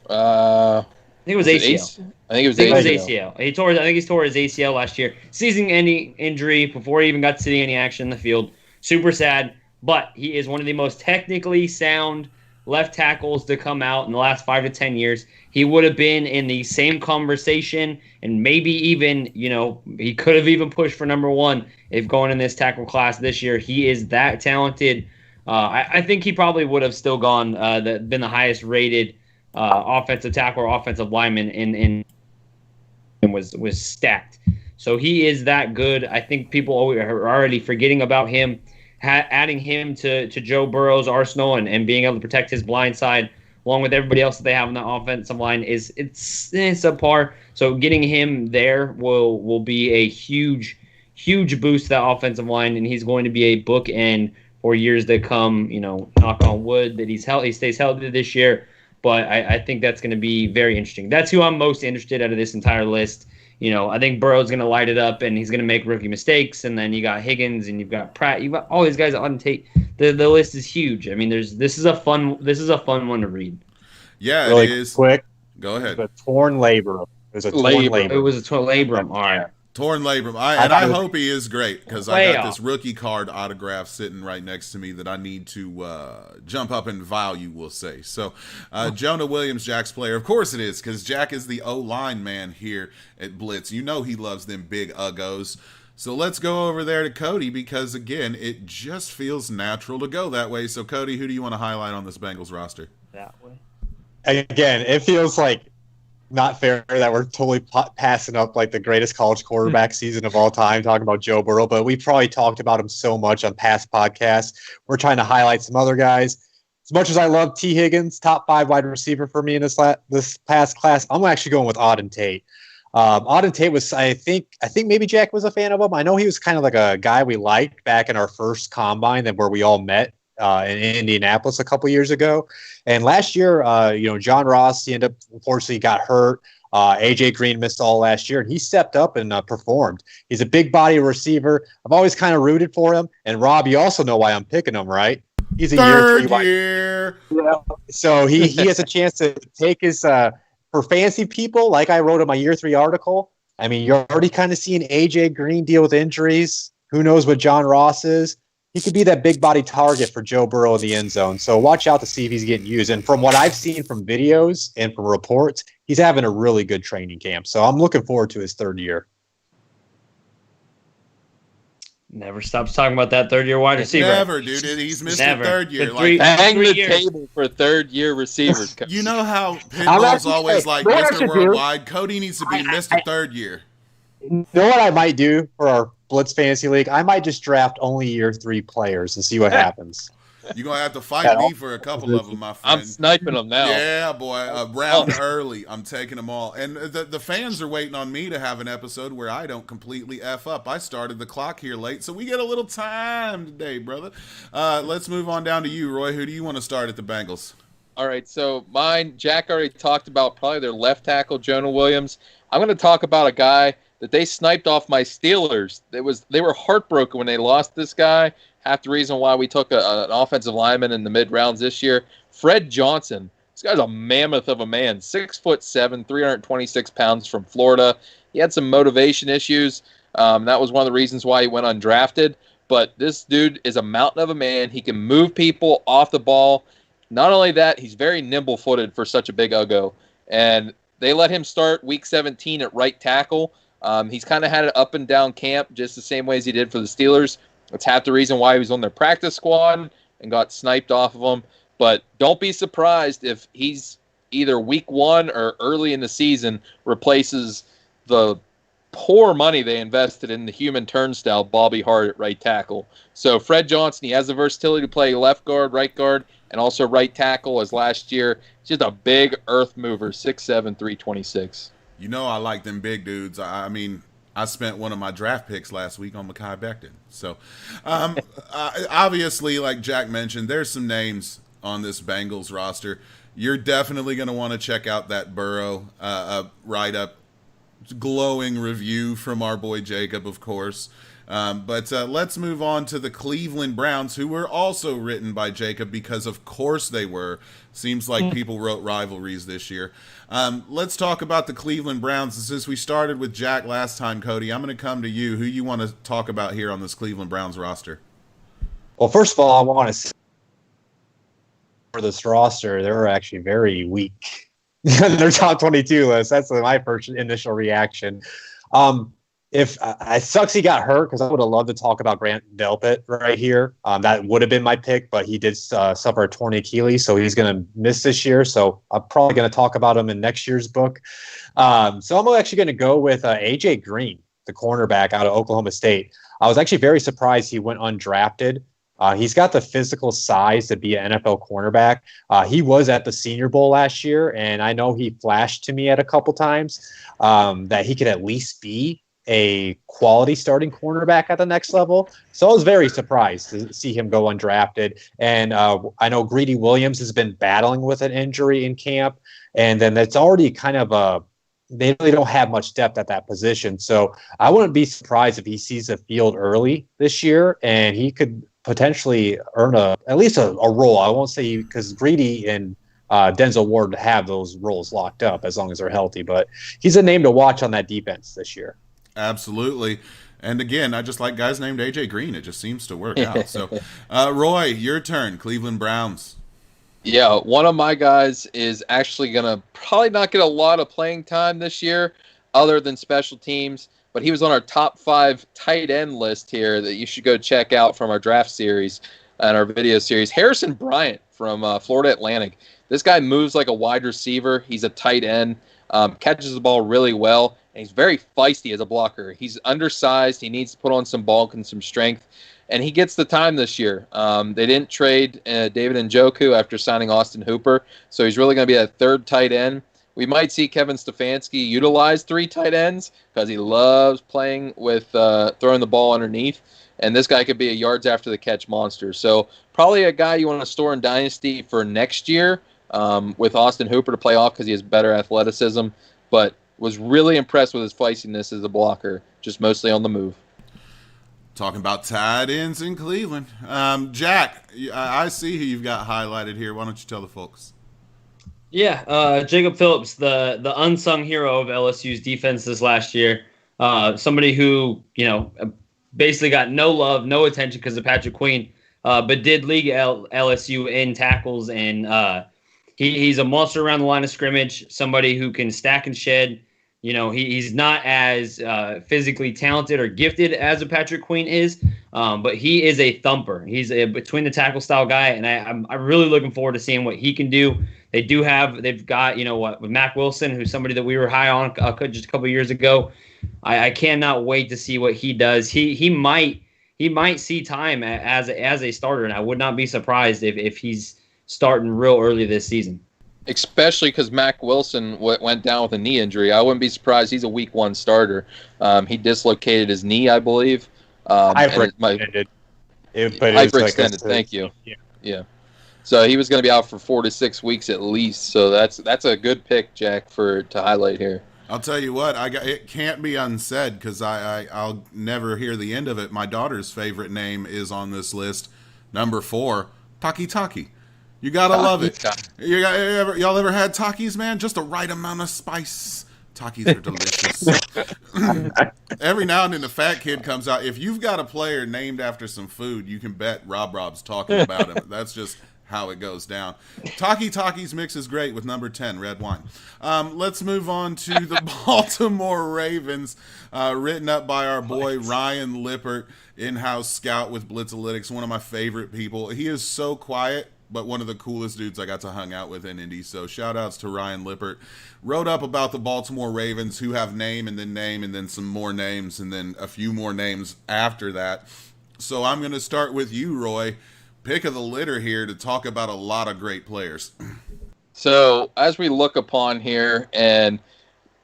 I think it was ACL. I think it was ACL. I think he tore his ACL last year. Season-ending injury before he even got to see any action in the field. Super sad, but he is one of the most technically sound left tackles to come out in the last 5 to 10 years. He would have been in the same conversation, and maybe even, he could have even pushed for number one if going in this tackle class this year. He is that talented. I think he probably would have still gone, been the highest rated offensive tackle or offensive lineman and was stacked. So he is that good. I think people are already forgetting about him. Adding him to Joe Burrow's arsenal and being able to protect his blind side along with everybody else that they have on the offensive line it's subpar. So getting him there will be a huge boost to that offensive line, and he's going to be a bookend for years to come. Knock on wood that he stays healthy this year. But I think that's going to be very interesting. That's who I'm most interested out of this entire list. I think Burrow's going to light it up, and he's going to make rookie mistakes. And then you got Higgins, and you've got Pratt. You've got all these guys on tape. The list is huge. I mean, this is a fun one to read. Yeah, really it is. Quick. Go ahead. A torn labrum. It was a torn labrum. It was a torn labrum. All right. Torn labrum. I hope he is great, because I got this rookie card autograph sitting right next to me that I need to jump up in value, we'll say. So Jonah Williams, Jack's player. Of course it is, because Jack is the O-line man here at Blitz. He loves them big uggos. So let's go over there to Cody, because, again, it just feels natural to go that way. So, Cody, who do you want to highlight on this Bengals roster? That way. Again, it feels like not fair that we're totally passing up like the greatest college quarterback season of all time, talking about Joe Burrow, but we probably talked about him so much on past podcasts. We're trying to highlight some other guys. As much as I love T. Higgins, top 5 wide receiver for me in this past class, I'm actually going with Auden Tate. Auden Tate was, I think maybe Jack was a fan of him. I know he was kind of like a guy we liked back in our first combine where we all met in Indianapolis a couple years ago. And last year, John Ross, he unfortunately got hurt. AJ Green missed all last year, and he stepped up and performed. He's a big body receiver. I've always kind of rooted for him. And Rob, you also know why I'm picking him, right? He's a Third year. Yeah. So he has a chance to take his for fancy people, like I wrote in my year 3 article. I mean, you're already kind of seeing AJ Green deal with injuries. Who knows what John Ross is? He could be that big body target for Joe Burrow in the end zone. So watch out to see if he's getting used. And from what I've seen from videos and from reports, he's having a really good training camp. So I'm looking forward to his third year. Never stops talking about that third-year wide receiver. Never, dude. He's missed the third year. Hang the table for third-year receivers. You know how Pinball's always like Mr. Worldwide? Cody needs to be Mr. Third Year. You know what I might do for our Blitz Fantasy League? I might just draft only year 3 players and see what happens. You're going to have to fight me for a couple of them, my friend. I'm sniping them now. Yeah, boy. Round early. I'm taking them all. And the fans are waiting on me to have an episode where I don't completely F up. I started the clock here late, so we get a little time today, brother. Let's move on down to you, Roy. Who do you want to start at the Bengals? All right, so mine, Jack already talked about probably their left tackle, Jonah Williams. I'm going to talk about a guy that they sniped off my Steelers. They were heartbroken when they lost this guy. Half the reason why we took an offensive lineman in the mid-rounds this year. Fred Johnson. This guy's a mammoth of a man. 6'7", 326 pounds from Florida. He had some motivation issues. That was one of the reasons why he went undrafted. But this dude is a mountain of a man. He can move people off the ball. Not only that, he's very nimble-footed for such a big Uggo. And they let him start week 17 at right tackle. He's kind of had an up-and-down camp just the same way as he did for the Steelers. That's half the reason why he was on their practice squad and got sniped off of them. But don't be surprised if he's either week 1 or early in the season replaces the poor money they invested in the human turnstile, Bobby Hart at right tackle. So Fred Johnson, he has the versatility to play left guard, right guard, and also right tackle as last year. He's just a big earth mover, 6'7", 326. You know I like them big dudes. I mean, I spent one of my draft picks last week on Mekhi Becton. So, obviously, like Jack mentioned, there's some names on this Bengals roster. You're definitely going to want to check out that Burrow write-up, glowing review from our boy Jacob, of course. But let's move on to the Cleveland Browns, who were also written by Jacob because, of course, they were. Seems like people wrote rivalries this year. Let's talk about the Cleveland Browns. Since we started with Jack last time, Cody, I'm going to come to you. Who you want to talk about here on this Cleveland Browns roster? Well, first of all, I want to say for this roster, they're actually very weak. Their top 22 list. That's my first initial reaction. If it sucks he got hurt, because I would have loved to talk about Grant Delpit right here. That would have been my pick, but he did suffer a torn Achilles, so he's going to miss this year. So I'm probably going to talk about him in next year's book. So I'm actually going to go with A.J. Green, the cornerback out of Oklahoma State. I was actually very surprised he went undrafted. He's got the physical size to be an NFL cornerback. He was at the Senior Bowl last year, and I know he flashed to me at a couple times that he could at least be a quality starting cornerback at the next level. So I was very surprised to see him go undrafted. And I know Greedy Williams has been battling with an injury in camp, and then that's already kind of they really don't have much depth at that position. So I wouldn't be surprised if he sees the field early this year, and he could potentially earn at least a role. I won't say because Greedy and Denzel Ward have those roles locked up as long as they're healthy, but he's a name to watch on that defense this year. Absolutely. And again, I just like guys named A.J. Green. It just seems to work out. So, Roy, your turn. Cleveland Browns. Yeah, one of my guys is actually going to probably not get a lot of playing time this year other than special teams, but he was on our top 5 tight end list here that you should go check out from our draft series and our video series. Harrison Bryant from Florida Atlantic. This guy moves like a wide receiver. He's a tight end, catches the ball really well, and he's very feisty as a blocker. He's undersized. He needs to put on some bulk and some strength, and he gets the time this year. They didn't trade David Njoku after signing Austin Hooper, so he's really going to be a third tight end. We might see Kevin Stefanski utilize 3 tight ends because he loves playing with throwing the ball underneath, and this guy could be a yards after the catch monster. So probably a guy you want to store in Dynasty for next year with Austin Hooper to play off because he has better athleticism, but was really impressed with his feistiness as a blocker, just mostly on the move. Talking about tight ends in Cleveland. Jack, I see who you've got highlighted here. Why don't you tell the folks? Yeah, Jacob Phillips, the unsung hero of LSU's defense this last year. Somebody who, basically got no love, no attention because of Patrick Queen, but did lead LSU in tackles, and he's a monster around the line of scrimmage, somebody who can stack and shed. He's not as physically talented or gifted as a Patrick Queen is, but he is a thumper. He's a between the tackle style guy, and I'm really looking forward to seeing what he can do. They've got with Mac Wilson, who's somebody that we were high on just a couple of years ago. I cannot wait to see what he does. He might he might see time as a starter, and I would not be surprised if he's starting real early this season. Especially because Mac Wilson went down with a knee injury. I wouldn't be surprised. He's a week 1 starter. He dislocated his knee, I believe. Hyperextended. Hyperextended. Thank you. Yeah. So he was going to be out for 4 to 6 weeks at least. So that's a good pick, Jack, to highlight here. I'll tell you what, it can't be unsaid because I'll never hear the end of it. My daughter's favorite name is on this list, number 4, Taki Taki. You gotta love it. Y'all ever had Takis, man? Just the right amount of spice. Takis are delicious. Every now and then the fat kid comes out. If you've got a player named after some food, you can bet Rob's talking about him. That's just how it goes down. Taki Taki's mix is great with number 10, red wine. Let's move on to the Baltimore Ravens, written up by our boy Ryan Lippert, in-house scout with Blitzalytics, one of my favorite people. He is so quiet, but one of the coolest dudes I got to hang out with in Indy. So shout outs to Ryan Lippert. Wrote up about the Baltimore Ravens, who have name and then some more names and then a few more names after that. So I'm going to start with you, Roy. Pick of the litter here to talk about a lot of great players. So as we look upon here, and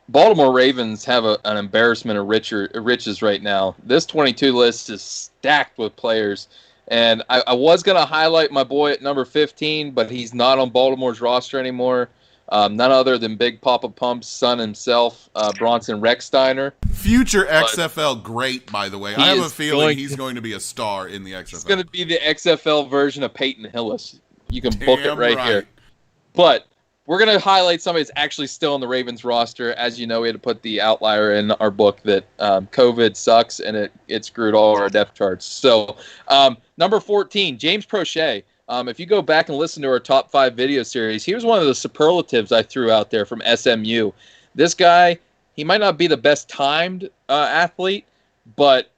Baltimore Ravens have an embarrassment of riches right now. This 22 list is stacked with players. And I was going to highlight my boy at number 15, but he's not on Baltimore's roster anymore. None other than Big Papa Pump's son himself, Bronson Rechsteiner. Future XFL great, by the way. I have a feeling he's going to be a star in the XFL. He's going to be the XFL version of Peyton Hillis. You can book it right here. But we're going to highlight somebody that's actually still on the Ravens roster. As you know, we had to put the outlier in our book that COVID sucks, and it screwed all our depth charts. So number 14, James Prochet. If you go back and listen to our top 5 video series, he was one of the superlatives I threw out there from SMU. This guy, he might not be the best timed athlete, but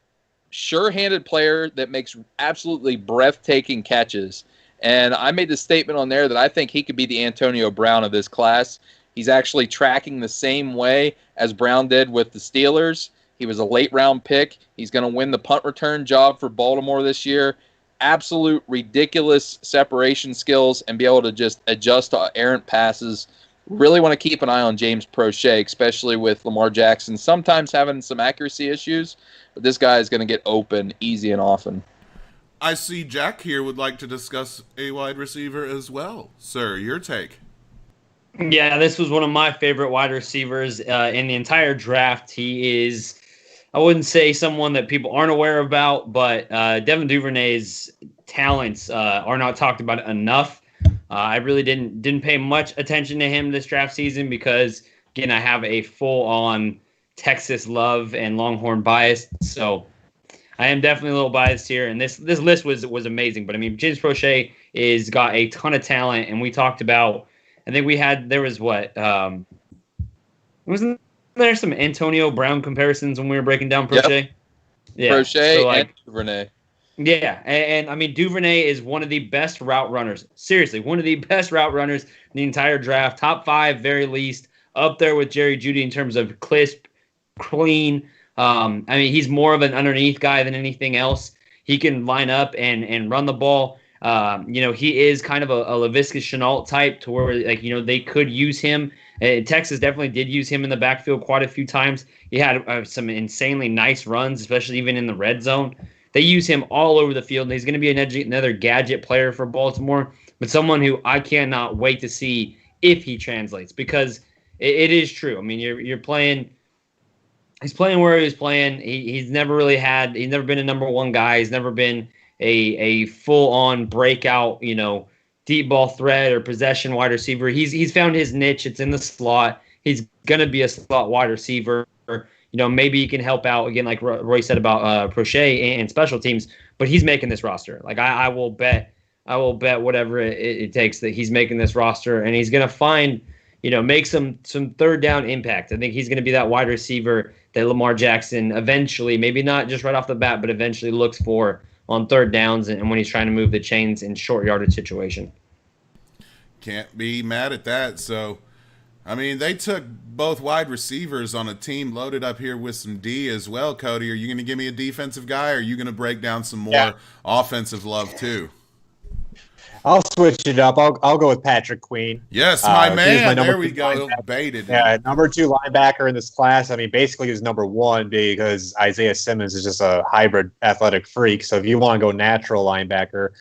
sure-handed player that makes absolutely breathtaking catches. And I made the statement on there that I think he could be the Antonio Brown of this class. He's actually tracking the same way as Brown did with the Steelers. He was a late-round pick. He's going to win the punt return job for Baltimore this year. Absolute ridiculous separation skills and be able to just adjust to errant passes. Really want to keep an eye on James Prochet, especially with Lamar Jackson sometimes having some accuracy issues. But this guy is going to get open easy and often. I see Jack here would like to discuss a wide receiver as well. Sir, your take. Yeah, this was one of my favorite wide receivers in the entire draft. He is, I wouldn't say someone that people aren't aware about, but Devin Duvernay's talents are not talked about enough. I really didn't pay much attention to him this draft season because, again, I have a full-on Texas love and Longhorn bias, so I am definitely a little biased here, and this list was amazing. But I mean, James Prochet is got a ton of talent, and we talked about. I think there was wasn't there some Antonio Brown comparisons when we were breaking down Prochet? Yep. Yeah, Prochet so and Duvernay. Yeah, and I mean Duvernay is one of the best route runners. Seriously, one of the best route runners in the entire draft. Top 5, very least, up there with Jerry Jeudy in terms of crisp, clean. I mean, he's more of an underneath guy than anything else. He can line up and run the ball. He is kind of a Laviska Shenault type to where, they could use him. Texas definitely did use him in the backfield quite a few times. He had some insanely nice runs, especially even in the red zone. They use him all over the field. He's going to be another gadget player for Baltimore, but someone who I cannot wait to see if he translates, because it is true. I mean, you're playing. He's playing where he's playing. He's never been a number 1 guy. He's never been a full-on breakout, deep ball threat or possession wide receiver. He's found his niche. It's in the slot. He's going to be a slot wide receiver. Maybe he can help out, again, like Roy said about Prochet and special teams, but he's making this roster. Like, I will bet whatever it takes that he's making this roster, and he's going to find, make some third down impact. I think he's going to be that wide receiver that Lamar Jackson eventually, maybe not just right off the bat, but eventually looks for on third downs and when he's trying to move the chains in short yardage situation. Can't be mad at that. So I mean, they took both wide receivers on a team loaded up here with some D as well, Cody. Are you going to give me a defensive guy, or are you going to break down some more offensive love too? I'll switch it up. I'll go with Patrick Queen. Yes, my man. My there we go. Baited. Yeah, number 2 linebacker in this class. I mean, basically he's number 1 because Isaiah Simmons is just a hybrid athletic freak. So if you want to go natural linebacker,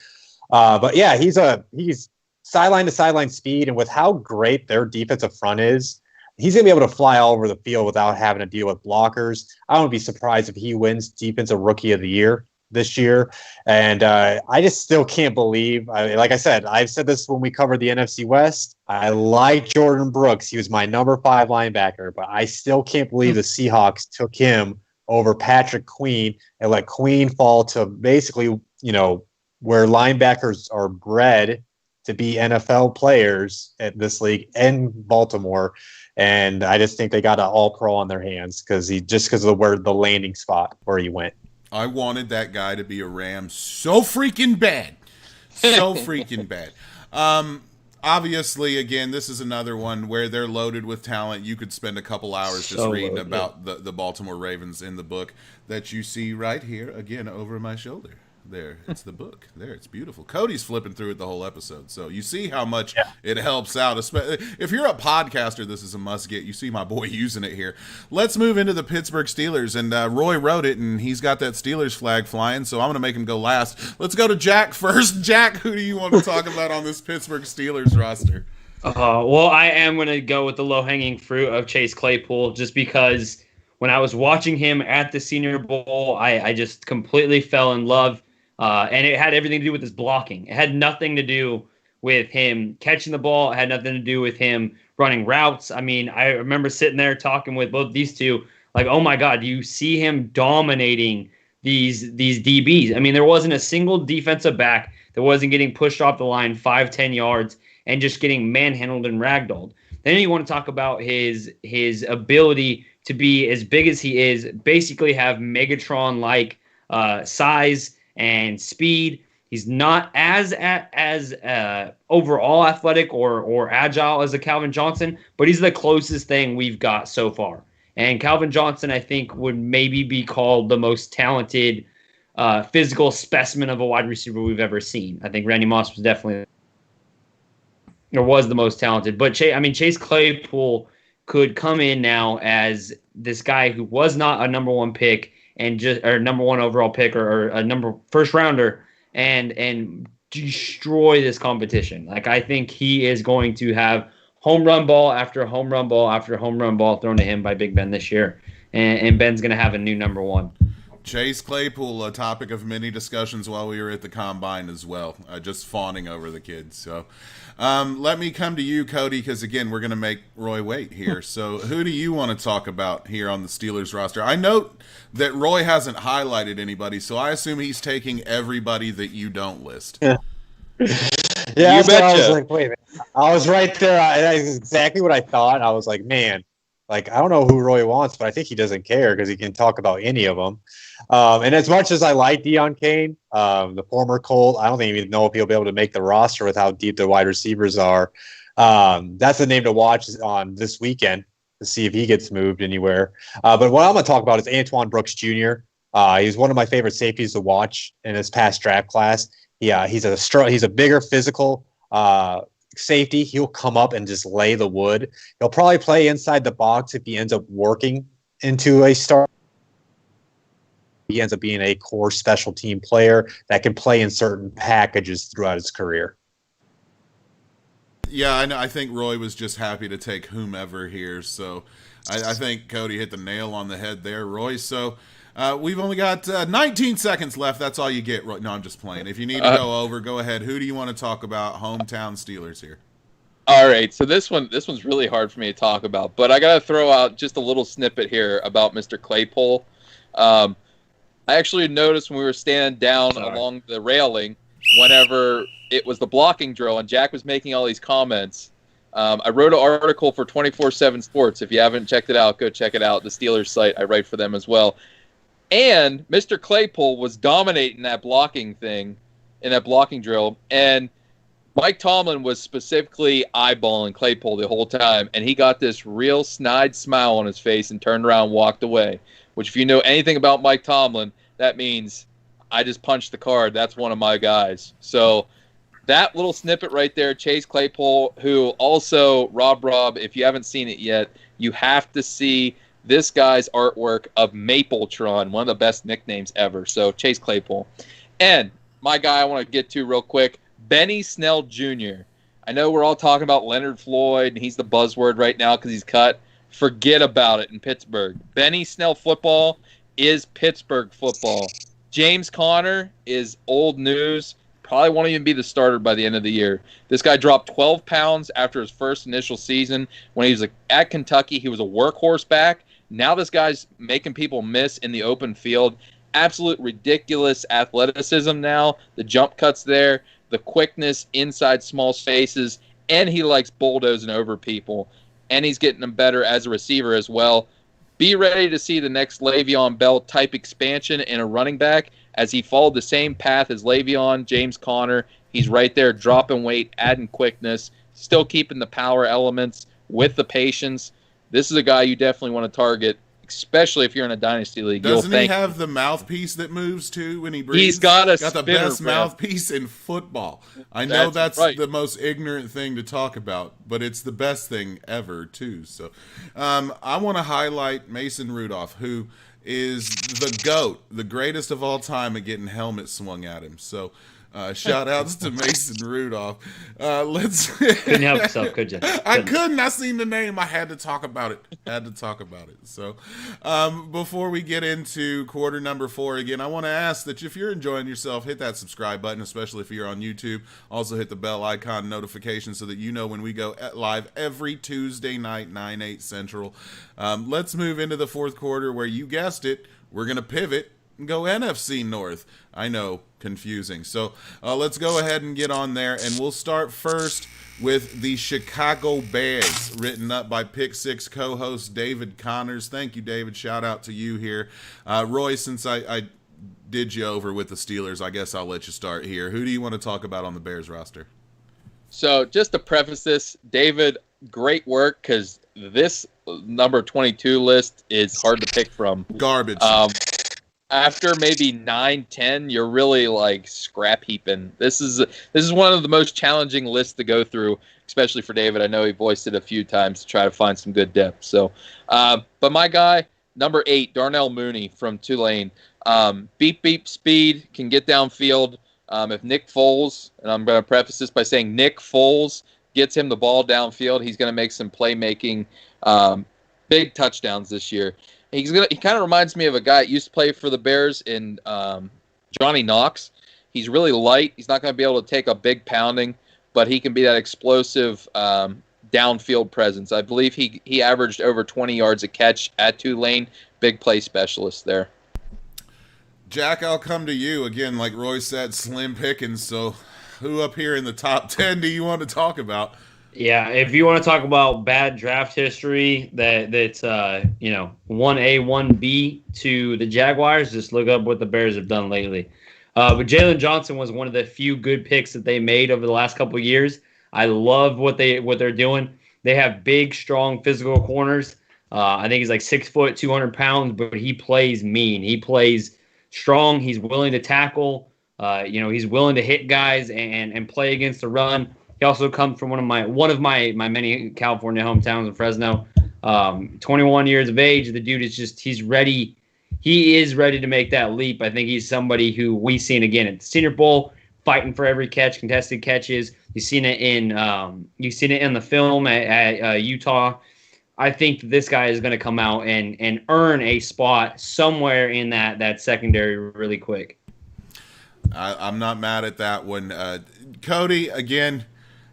but yeah, he's sideline to sideline speed, and with how great their defensive front is, he's going to be able to fly all over the field without having to deal with blockers. I wouldn't be surprised if he wins Defensive Rookie of the Year this year. And I just still can't believe, like I said, I've said this when we covered the NFC West. I like Jordan Brooks. He was my number 5 linebacker, but I still can't believe the Seahawks took him over Patrick Queen and let Queen fall to basically, where linebackers are bred to be NFL players at this league in Baltimore. And I just think they got an all-pro on their hands because of where the landing spot where he went. I wanted that guy to be a Ram so freaking bad. So freaking bad. Obviously, again, this is another one where they're loaded with talent. You could spend a couple hours just reading about the Baltimore Ravens in the book that you see right here, again, over my shoulder. There, it's the book. There, it's beautiful. Cody's flipping through it the whole episode, so you see how much it helps out. If you're a podcaster, this is a must-get. You see my boy using it here. Let's move into the Pittsburgh Steelers, and Roy wrote it, and he's got that Steelers flag flying, so I'm going to make him go last. Let's go to Jack first. Jack, who do you want to talk about on this Pittsburgh Steelers roster? Well, I am going to go with the low-hanging fruit of Chase Claypool, just because when I was watching him at the Senior Bowl, I just completely fell in love. And it had everything to do with his blocking. It had nothing to do with him catching the ball. It had nothing to do with him running routes. I mean, I remember sitting there talking with both these two, like, oh my God, you see him dominating these DBs. I mean, there wasn't a single defensive back that wasn't getting pushed off the line 5-10 yards and just getting manhandled and ragdolled. Then you want to talk about his ability to be as big as he is, basically have Megatron-like size and speed. He's not as overall athletic or agile as a Calvin Johnson, but he's the closest thing we've got so far. And Calvin Johnson, I think, would maybe be called the most talented physical specimen of a wide receiver we've ever seen. I think Randy Moss was definitely the most talented. But Chase Claypool could come in now as this guy who was not a number 1 pick or number 1 overall pick or a first rounder and destroy this competition. Like, I think he is going to have home run ball after home run ball after home run ball thrown to him by Big Ben this year. And Ben's going to have a new number 1. Chase Claypool, a topic of many discussions while we were at the Combine as well, just fawning over the kids. So let me come to you, Cody, because, again, we're going to make Roy wait here. So who do you want to talk about here on the Steelers roster? I note that Roy hasn't highlighted anybody, so I assume he's taking everybody that you don't list. Yeah, you betcha. I was like, wait a minute. I was right there. That's exactly what I thought. I was like, man, I don't know who Roy wants, but I think he doesn't care because he can talk about any of them. And as much as I like Deion Kane, the former Colt, I don't even know if he'll be able to make the roster with how deep the wide receivers are. That's the name to watch on this weekend to see if he gets moved anywhere. But what I'm going to talk about is Antoine Brooks Jr. He's one of my favorite safeties to watch in his past draft class. He's a bigger physical safety. He'll come up and just lay the wood. He'll probably play inside the box if he ends up working into a start. He ends up being a core special team player that can play in certain packages throughout his career. Yeah, I know. I think Roy was just happy to take whomever here. So I think Cody hit the nail on the head there, Roy. So we've only got 19 seconds left. That's all you get, Roy. No, I'm just playing. If you need to go over, go ahead. Who do you want to talk about? Hometown Steelers here. All right, so this one's really hard for me to talk about, but I got to throw out just a little snippet here about Mr. Claypool. I actually noticed when we were standing down along the railing, whenever it was the blocking drill, and Jack was making all these comments. I wrote an article for 24/7 Sports. If you haven't checked it out, go check it out. The Steelers site, I write for them as well. And Mr. Claypool was dominating that blocking thing in that blocking drill. And Mike Tomlin was specifically eyeballing Claypool the whole time, and he got this real snide smile on his face and turned around and walked away, which if you know anything about Mike Tomlin, that means I just punched the card. That's one of my guys. So that little snippet right there, Chase Claypool, who also, Rob, if you haven't seen it yet, you have to see this guy's artwork of Mapletron, one of the best nicknames ever. So Chase Claypool. And my guy I want to get to real quick, Benny Snell Jr. I know we're all talking about Leonard Floyd, and he's the buzzword right now because he's cut. Forget about it in Pittsburgh. Benny Snell football is Pittsburgh football. James Conner is old news. Probably won't even be the starter by the end of the year. This guy dropped 12 pounds after his first initial season. When he was at Kentucky, he was a workhorse back. Now this guy's making people miss in the open field. Absolute ridiculous athleticism now. The jump cuts there. The quickness inside small spaces, and he likes bulldozing over people, and he's getting them better as a receiver as well. Be ready to see the next Le'Veon Bell type expansion in a running back as he followed the same path as Le'Veon, James Conner. He's right there dropping weight, adding quickness, still keeping the power elements with the patience. This is a guy you definitely want to target, especially if you're in a dynasty league. Doesn't he have the mouthpiece that moves too when he breathes? He's got the best mouthpiece in football. I know that's right. The most ignorant thing to talk about, but it's the best thing ever too. So I want to highlight Mason Rudolph, who is the GOAT, the greatest of all time at getting helmets swung at him. So shout outs to Mason Rudolph. Couldn't help yourself, could you? I couldn't. I seen the name. I had to talk about it. So before we get into quarter number 4 again, I want to ask that if you're enjoying yourself, hit that subscribe button, especially if you're on YouTube. Also hit the bell icon notification so that you know when we go live every Tuesday night, 9/8 Central. Let's move into the fourth quarter where, you guessed it, we're going to pivot and go NFC North. I know, confusing. So let's go ahead and get on there, and we'll start first with the Chicago Bears, written up by Pick 6 co-host David Connors. Thank you, David. Shout out to you here. Roy, since I did you over with the Steelers, I guess I'll let you start here. Who do you want to talk about on the Bears roster? So just to preface this, David, great work, because this number 22 list is hard to pick from. Garbage. After maybe 9-10, you're really like scrap heaping. This is one of the most challenging lists to go through, especially for David. I know he voiced it a few times to try to find some good depth. So, but my guy, number 8, Darnell Mooney from Tulane. Beep speed, can get downfield. If Nick Foles, and I'm going to preface this by saying Nick Foles gets him the ball downfield, he's going to make some playmaking, big touchdowns this year. He kind of reminds me of a guy that used to play for the Bears in Johnny Knox. He's really light. He's not going to be able to take a big pounding, but he can be that explosive downfield presence. I believe he averaged over 20 yards a catch at Tulane. Big play specialist there. Jack, I'll come to you. Again, like Roy said, slim pickings. So who up here in the top 10 do you want to talk about? Yeah, if you want to talk about bad draft history that's 1A, 1B to the Jaguars, just look up what the Bears have done lately. But Jalen Johnson was one of the few good picks that they made over the last couple of years. I love what they're doing. They have big, strong, physical corners. I think he's like 6 foot, 200 pounds, but he plays mean. He plays strong. He's willing to tackle. He's willing to hit guys and play against the run. He also comes from one of my many California hometowns in Fresno. 21 years of age. The dude is he's ready. He is ready to make that leap. I think he's somebody who we've seen again at the Senior Bowl, fighting for every catch, contested catches. You've seen it in the film at Utah. I think this guy is going to come out and earn a spot somewhere in that secondary really quick. I'm not mad at that one. Cody, again,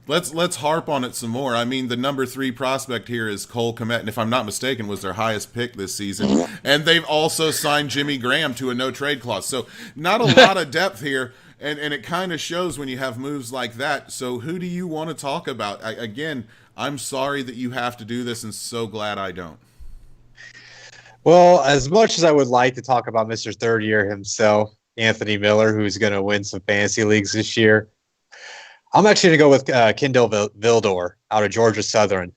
let's harp on it some more. I mean, the number 3 prospect here is Cole Kmet, and if I'm not mistaken, was their highest pick this season. And they've also signed Jimmy Graham to a no-trade clause. So not a lot of depth here, and it kind of shows when you have moves like that. So who do you want to talk about? Again, I'm sorry that you have to do this, and so glad I don't. Well, as much as I would like to talk about Mr. Third Year himself, Anthony Miller, who's going to win some fantasy leagues this year, I'm actually going to go with Kendall Vildor out of Georgia Southern.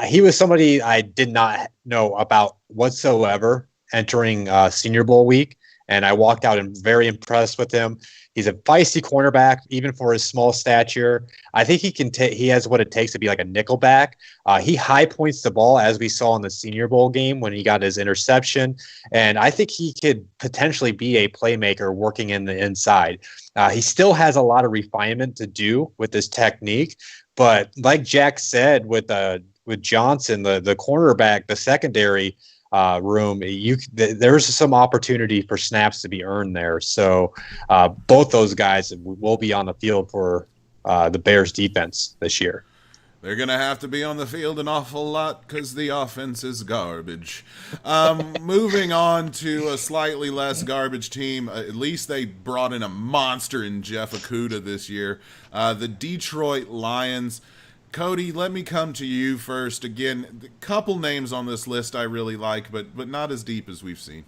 He was somebody I did not know about whatsoever entering Senior Bowl week, and I walked out and very impressed with him. He's a feisty cornerback, even for his small stature. I think he can. He has what it takes to be like a nickel back. He high points the ball, as we saw in the Senior Bowl game when he got his interception, and I think he could potentially be a playmaker working in the inside. He still has a lot of refinement to do with his technique, but like Jack said, with Johnson, the cornerback, the secondary room, there's some opportunity for snaps to be earned there. So both those guys will be on the field for the Bears defense this year. They're going to have to be on the field an awful lot because the offense is garbage. Moving on to a slightly less garbage team. At least they brought in a monster in Jeff Okudah this year. The Detroit Lions. Cody, let me come to you first. Again, a couple names on this list I really like, but not as deep as we've seen.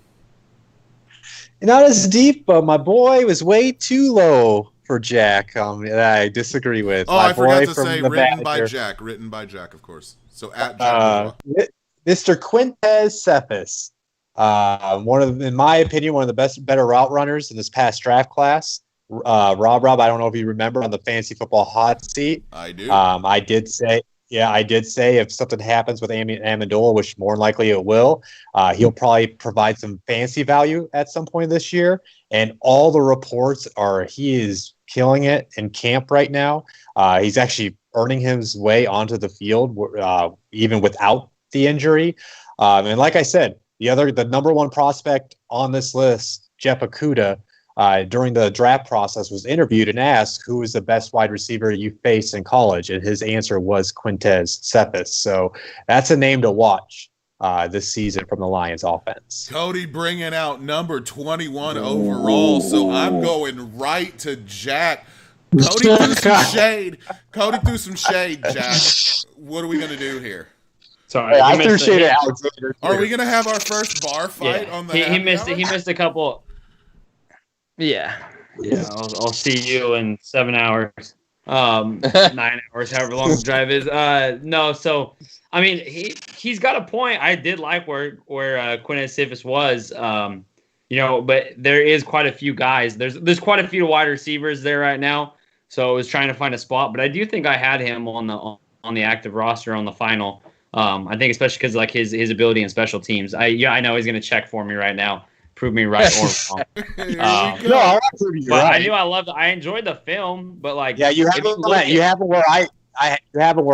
Not as deep, but my boy was way too low for Jack. I disagree with. Oh, I forgot to say written by Jack, of course. So at Jack. Mr. Quintez Cephas. In my opinion, one of the better route runners in this past draft class. Rob, I don't know if you remember on the Fantasy Football Hot Seat. I do. I did say if something happens with Amendola, which more than likely it will, he'll probably provide some fantasy value at some point this year. And all the reports are he is killing it in camp right now. He's actually earning his way onto the field, even without the injury. And like I said, the number one prospect on this list, Jeff Okudah, during the draft process was interviewed and asked who is the best wide receiver you faced in college, and his answer was Quintez Cephas. So that's a name to watch this season from the Lions offense. Cody bringing out number 21 overall, so I'm going right to Jack. Cody threw some shade. Jack. What are we going to do here? Sorry, I threw shade at Alexander. Are we going to have our first bar fight on the He missed a couple. Yeah. I'll see you in 7 hours, 9 hours, however long the drive is. No, so I mean he's got a point. I did like where Quintez Cephas was, but there is quite a few guys. There's quite a few wide receivers there right now. So I was trying to find a spot, but I do think I had him on the active roster on the final. I think especially because like his ability in special teams. I know he's gonna check for me right now. Prove me right or wrong. I knew I enjoyed the film, but like you have it where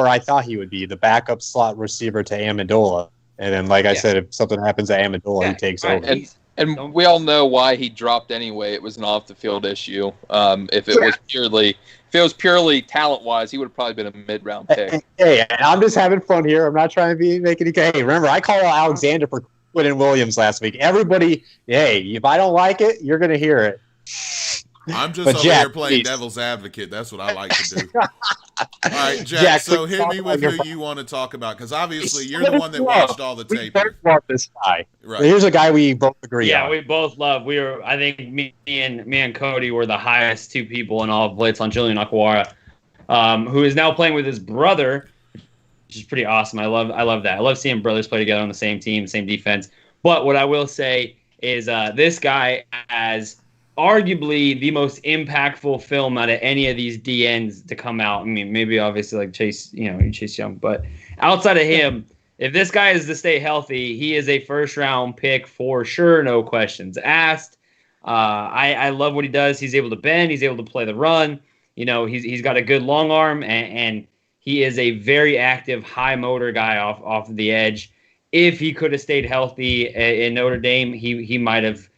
I thought he would be the backup slot receiver to Amendola, and then like I said, if something happens to Amendola, he takes over. And we all know why he dropped anyway. It was an off the field issue. If it was purely talent wise, he would have probably been a mid round pick. Hey, I'm just having fun here. I'm not trying to make any. Hey, remember I called Alexander for Quinn Williams last week. Everybody, hey, if I don't like it, you're going to hear it. I'm just over here playing devil's advocate. That's what I like to do. All right, Jack, so hit me with who you want to talk about, because obviously you're the one that watched all the tape. We both love this guy. Right. Here's a guy we both agree on. Yeah, we both love. I think me and Cody were the highest two people in all of Blitz on Julian Okwara, who is now playing with his brother, which is pretty awesome. I love that. I love seeing brothers play together on the same team, same defense. But what I will say is this guy has arguably the most impactful film out of any of these DNs to come out. I mean, maybe obviously like Chase Young, but outside of him, if this guy is to stay healthy, he is a first-round pick for sure, no questions asked. I love what he does. He's able to bend. He's able to play the run. He's got a good long arm, and he is a very active, high motor guy off of the edge. If he could have stayed healthy in Notre Dame, he might have,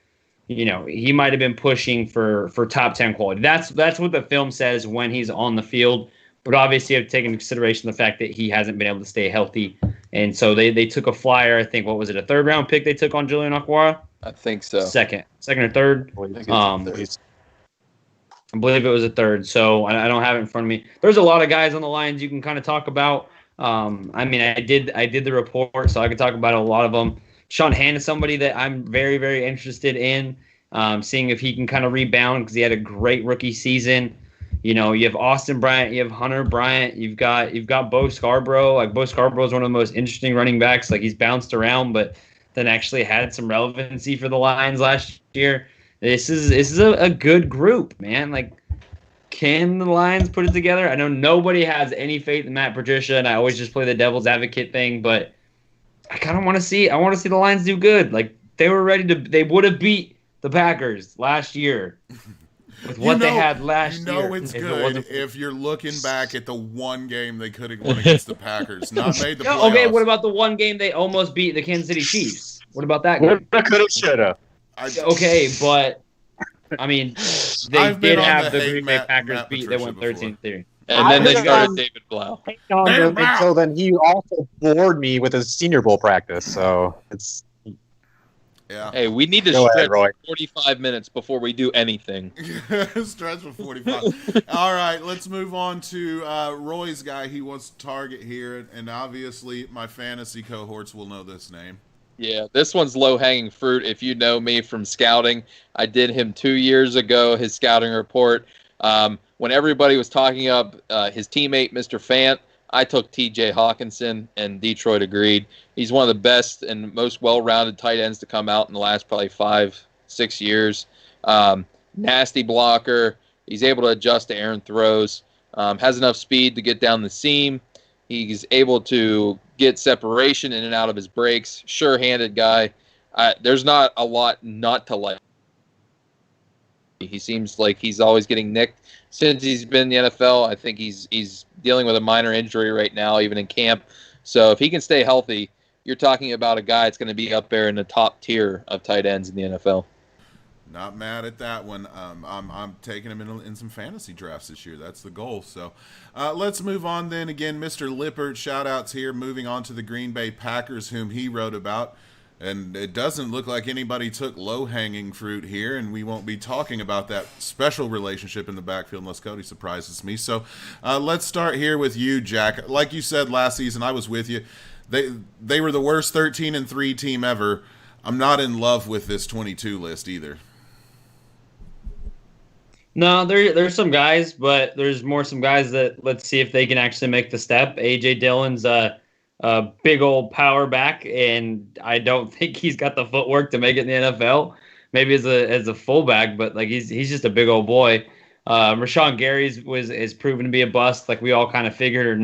been pushing for top 10 quality. That's what the film says when he's on the field. But obviously, I've taken into consideration the fact that he hasn't been able to stay healthy, and so they took a flyer. I think what was it, a 3rd round pick they took on Julian Okwara? I think so. Second or third. I believe it was a 3rd. So I don't have it in front of me. There's a lot of guys on the Lions you can kind of talk about. I did the report, so I could talk about a lot of them. Sean Hand is somebody that I'm very, very interested in, seeing if he can kind of rebound because he had a great rookie season. You have Austin Bryant, you have Hunter Bryant, you've got Bo Scarborough. Like Bo Scarborough is one of the most interesting running backs. Like he's bounced around, but then actually had some relevancy for the Lions last year. This is a good group, man. Like, can the Lions put it together? I know nobody has any faith in Matt Patricia, and I always just play the devil's advocate thing, but I kind of want to see. I want to see the Lions do good. Like they were ready to. They would have beat the Packers last year. With what they had last year. It's good if you're looking back at the one game they could have won against the Packers, not made the playoffs. Okay, what about the one game they almost beat the Kansas City Chiefs? What about that game? Could have, should have. Okay, but I mean, they did have the Green Bay Packers beat. They went 13-3. And then they started David Blau. Until then, he also bored me with his Senior Bowl practice. So it's. Yeah. Hey, we need to stretch for 45 minutes before we do anything. Stretch for 45. All right, let's move on to Roy's guy. He wants to target here, and obviously my fantasy cohorts will know this name. Yeah, this one's low-hanging fruit. If you know me from scouting, I did him 2 years ago, his scouting report. When everybody was talking up his teammate, Mr. Fant, I took T.J. Hawkinson, and Detroit agreed. He's one of the best and most well-rounded tight ends to come out in the last probably 5-6 years. Nasty blocker. He's able to adjust to errant throws. Has enough speed to get down the seam. He's able to get separation in and out of his breaks. Sure-handed guy. There's not a lot not to like. He seems like he's always getting nicked since he's been in the NFL. I think he's dealing with a minor injury right now, even in camp. So if he can stay healthy, you're talking about a guy that's going to be up there in the top tier of tight ends in the NFL. Not mad at that one. I'm taking him in some fantasy drafts this year. That's the goal. So let's move on then. Again, Mr. Lippert, shout-outs here. Moving on to the Green Bay Packers, whom he wrote about. And it doesn't look like anybody took low-hanging fruit here, and we won't be talking about that special relationship in the backfield unless Cody surprises me. So let's start here with you, Jack. Like you said last season, I was with you. They were the worst 13-3 team ever. I'm not in love with this 22 list either. No, there's some guys, but there's more some guys that let's see if they can actually make the step. A.J. Dillon's a big old power back, and I don't think he's got the footwork to make it in the NFL. Maybe as a fullback, but like he's just a big old boy. Rashawn Gary's is proven to be a bust, like we all kind of figured or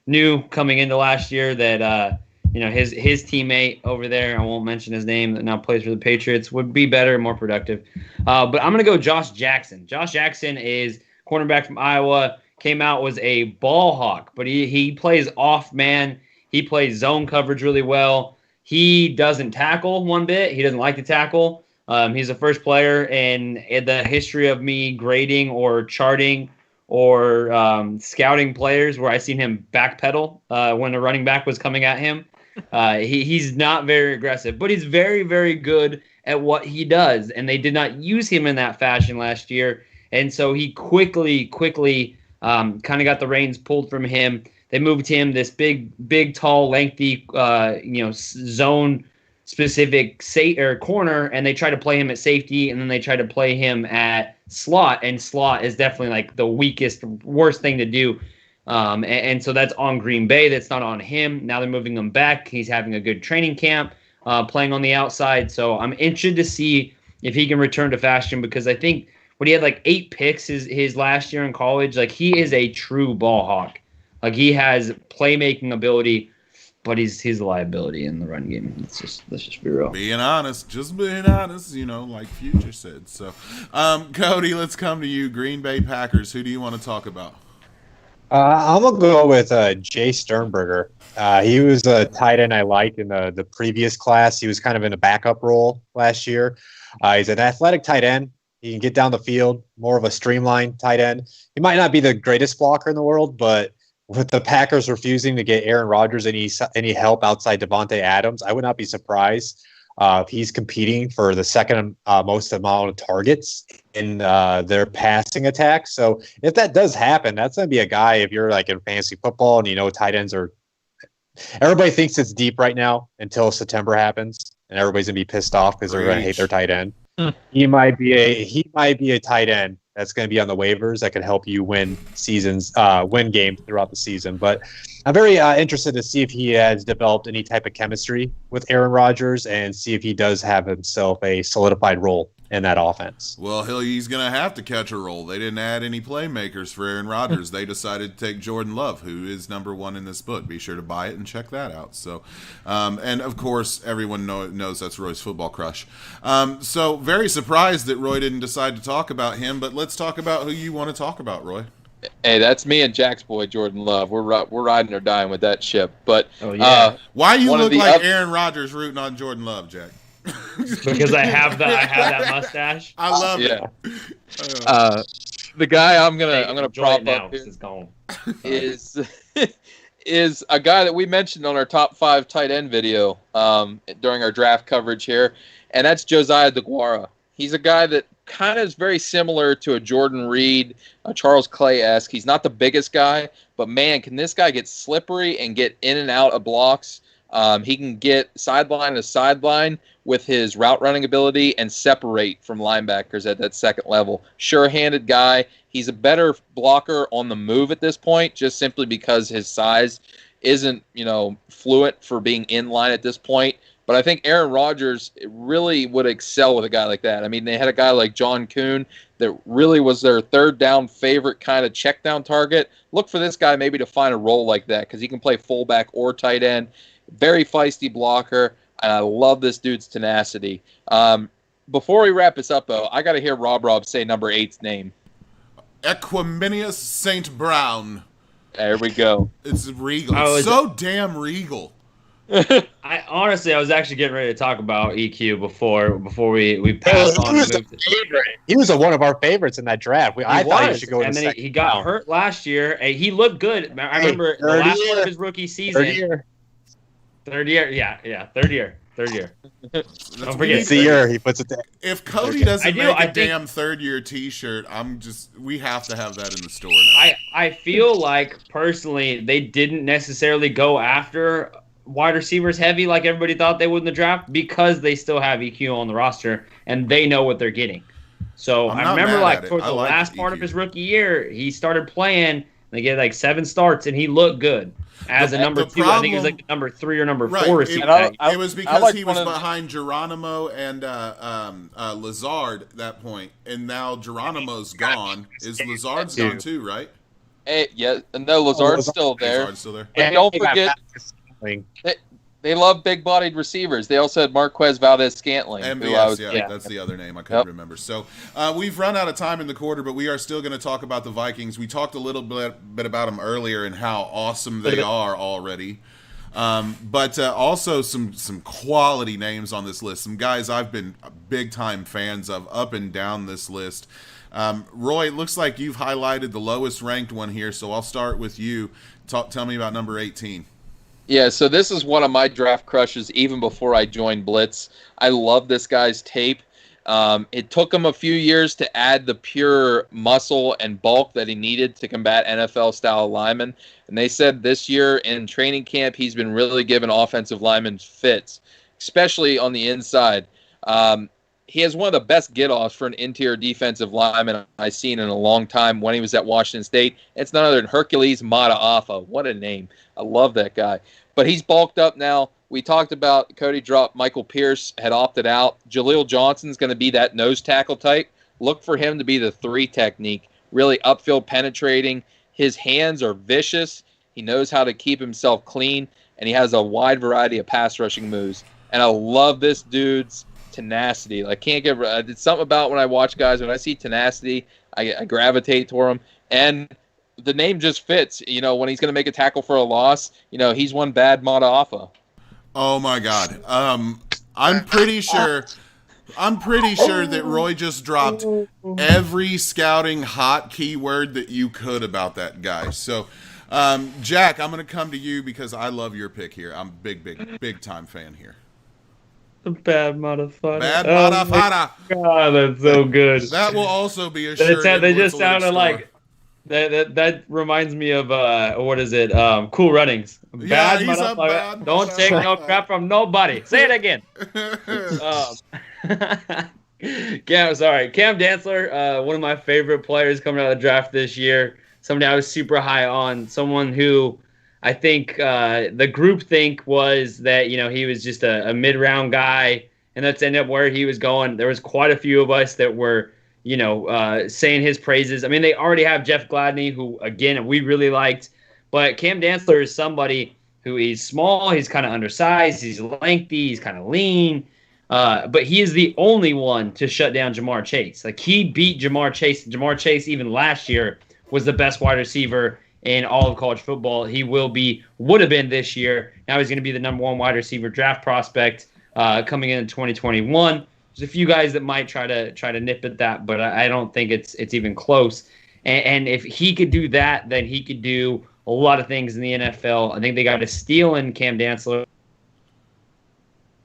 knew coming into last year that his teammate over there, I won't mention his name, that now plays for the Patriots, would be better and more productive. But I'm gonna go Josh Jackson. Josh Jackson is cornerback from Iowa. Came out, was a ball hawk, but he plays off man. He plays zone coverage really well. He doesn't tackle one bit. He doesn't like to tackle. He's the first player in the history of me grading or charting or scouting players where I seen him backpedal when a running back was coming at him. He's not very aggressive, but he's very, very good at what he does. And they did not use him in that fashion last year. And so he quickly kind of got the reins pulled from him. They moved him this big, tall, lengthy, zone-specific corner, and they tried to play him at safety, and then they tried to play him at slot, and slot is definitely like the worst thing to do. And so that's on Green Bay. That's not on him. Now they're moving him back. He's having a good training camp, playing on the outside. So I'm interested to see if he can return to fashion, because I think when he had like 8 picks his last year in college, like he is a true ball hawk. Like he has playmaking ability, but he's a liability in the run game. Let's just be real. Just being honest, like Future said. So, Cody, let's come to you. Green Bay Packers. Who do you want to talk about? I'm gonna go with Jay Sternberger. He was a tight end I liked in the previous class. He was kind of in a backup role last year. He's an athletic tight end. He can get down the field, more of a streamlined tight end. He might not be the greatest blocker in the world, but with the Packers refusing to get Aaron Rodgers any help outside Devontae Adams, I would not be surprised if he's competing for the second most amount of targets in their passing attack. So if that does happen, that's going to be a guy, if you're like in fantasy football and tight ends are – everybody thinks it's deep right now until September happens, and everybody's going to be pissed off because they're going to hate their tight end. He might be a tight end that's going to be on the waivers that can help you win games throughout the season. But I'm very interested to see if he has developed any type of chemistry with Aaron Rodgers and see if he does have himself a solidified role in that offense. Well, he's going to have to catch a role. They didn't add any playmakers for Aaron Rodgers. They decided to take Jordan Love, who is number 1 in this book. Be sure to buy it and check that out. So, and of course, everyone knows that's Roy's football crush. So very surprised that Roy didn't decide to talk about him, but let's talk about who you want to talk about, Roy. Hey, that's me and Jack's boy, Jordan Love. We're riding or dying with that ship. But why you look like Aaron Rodgers rooting on Jordan Love, Jack? Because I have that mustache. I love it. The guy I'm gonna prop up is a guy that we mentioned on our top 5 tight end video during our draft coverage here, and that's Josiah DeGuara. He's a guy that kind of is very similar to a Jordan Reed, a Charles Clay-esque. He's not the biggest guy, but man, can this guy get slippery and get in and out of blocks. He can get sideline to sideline with his route running ability and separate from linebackers at that second level. Sure-handed guy. He's a better blocker on the move at this point, just simply because his size isn't, fluent for being in line at this point. But I think Aaron Rodgers really would excel with a guy like that. I mean, they had a guy like John Kuhn that really was their third down favorite kind of check down target. Look for this guy maybe to find a role like that because he can play fullback or tight end. Very feisty blocker, and I love this dude's tenacity. Before we wrap this up, though, I got to hear Rob say number 8's name. Equiminius St. Brown. There we go. It's regal. It's so damn regal. I was actually getting ready to talk about EQ before we passed on. He was one of our favorites in that draft. I thought he should go. And then he got hurt last year. He looked good. I remember the last one of his rookie season. Third year. Don't forget. It's the year he puts it there. If Cody doesn't make a damn third-year T-shirt, we have to have that in the store now. I feel like, personally, they didn't necessarily go after wide receivers heavy like everybody thought they would in the draft because they still have EQ on the roster and they know what they're getting. So I remember for the last part of his rookie year, he started playing. They get like 7 starts and he looked good as a number 2. I think he was like the number 3 or number 4 receiver. It was because he was behind Geronimo and Lazard at that point, and now Geronimo's gone. Lazard's gone too, right? No, Lazard's still there. Lazard's still there. And don't forget, they love big-bodied receivers. They also had Marquez Valdez-Scantling. MVS, that's the other name I couldn't remember. So we've run out of time in the quarter, but we are still going to talk about the Vikings. We talked a little bit about them earlier and how awesome they are already. But also some quality names on this list. Some guys I've been big-time fans of up and down this list. Roy, it looks like you've highlighted the lowest-ranked one here, so I'll start with you. Tell me about number 18. Yeah, so this is one of my draft crushes even before I joined Blitz. I love this guy's tape. It took him a few years to add the pure muscle and bulk that he needed to combat NFL-style linemen. And they said this year in training camp, he's been really giving offensive linemen fits, especially on the inside. He has one of the best get-offs for an interior defensive lineman I've seen in a long time when he was at Washington State. It's none other than Hercules Mataafa. What a name. I love that guy. But he's bulked up now. We talked about Cody dropped. Michael Pierce had opted out. Jaleel Johnson's going to be that nose tackle type. Look for him to be the 3 technique, really upfield penetrating. His hands are vicious. He knows how to keep himself clean, and he has a wide variety of pass rushing moves. And I love this dude's tenacity. I can't get. It's something about when I watch guys, when I see tenacity, I gravitate toward him. And the name just fits. When he's going to make a tackle for a loss, he's one bad Mataafa. Oh my God. I'm pretty sure that Roy just dropped every scouting hot keyword that you could about that guy. So, Jack, I'm going to come to you because I love your pick here. I'm big time fan here. Bad motherfucker. Bad motherfucker. God, that's so good. That will also be a shirt. They just sounded like that reminds me of what is it? Cool Runnings. Bad motherfucker. Don't take no crap from nobody. Say it again. Cam Dantzler, one of my favorite players coming out of the draft this year. Somebody I was super high on. Someone who I think the group think was that he was just a mid-round guy, and that's ended up where he was going. There was quite a few of us that were saying his praises. I mean, they already have Jeff Gladney, who again we really liked, but Cam Dantzler is somebody who is small. He's kind of undersized. He's lengthy. He's kind of lean. But he is the only one to shut down Jamar Chase. Like, he beat Jamar Chase. Jamar Chase, even last year, was the best wide receiver in all of college football. He would have been this year. Now he's going to be the number one wide receiver draft prospect coming in 2021. There's a few guys that might try to nip at that, but I don't think it's even close. And if he could do that, then he could do a lot of things in the NFL. I think they got a steal in Cam Dantzler.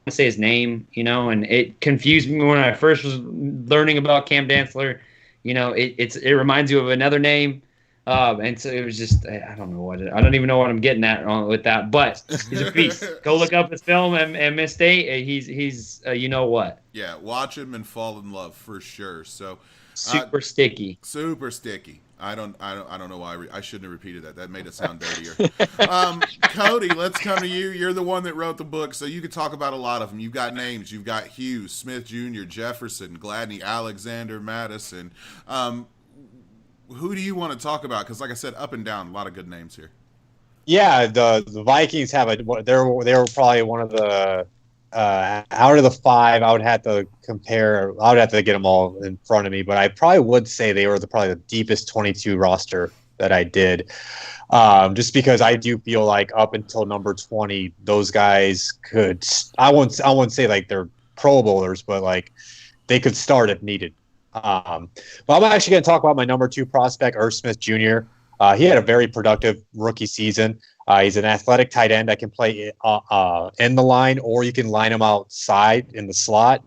I say his name, and it confused me when I first was learning about Cam Dantzler. It reminds you of another name, and so it was just I don't even know what I'm getting at with that. But he's a beast. Go look up his film and Miss State. He's you know what? Yeah, watch him and fall in love for sure. So super sticky. Super sticky. I don't know why I shouldn't have repeated that. That made it sound dirtier. Cody, let's come to you. You're the one that wrote the book, so you could talk about a lot of them. You've got names. You've got Hughes, Smith Jr., Jefferson, Gladney, Alexander, Madison. Who do you want to talk about? Because, like I said, up and down, a lot of good names here. Yeah, the Vikings have they were probably one of the out of the five. I would have to compare. I would have to get them all in front of me, but I probably would say they were probably the deepest 22 roster that I did. Just because I do feel like up until number 20, those guys could. I wouldn't say like they're Pro Bowlers, but like they could start if needed. But I'm actually going to talk about my number 2 prospect, Irv Smith Jr. He had a very productive rookie season. He's an athletic tight end that can play in the line, or you can line him outside in the slot.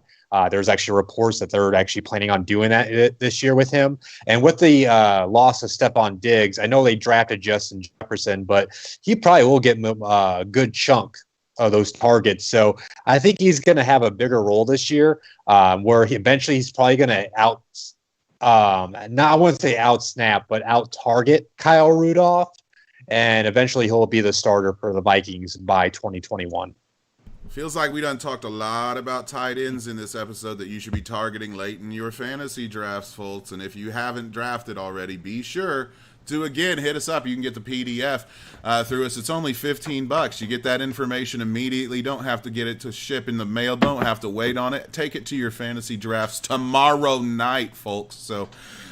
There's actually reports that they're actually planning on doing that this year with him. And with the loss of Stephon Diggs, I know they drafted Justin Jefferson, but he probably will get a good chunk of those targets. So I think he's going to have a bigger role this year, where he's probably going to I wouldn't say out snap, but out target Kyle Rudolph. And eventually he'll be the starter for the Vikings by 2021. Feels like we done talked a lot about tight ends in this episode that you should be targeting late in your fantasy drafts, folks. And if you haven't drafted already, be sure to, again, hit us up. You can get the PDF through us. It's only $15. You get that information immediately. Don't have to get it to ship in the mail. Don't have to wait on it. Take it to your fantasy drafts tomorrow night, folks. So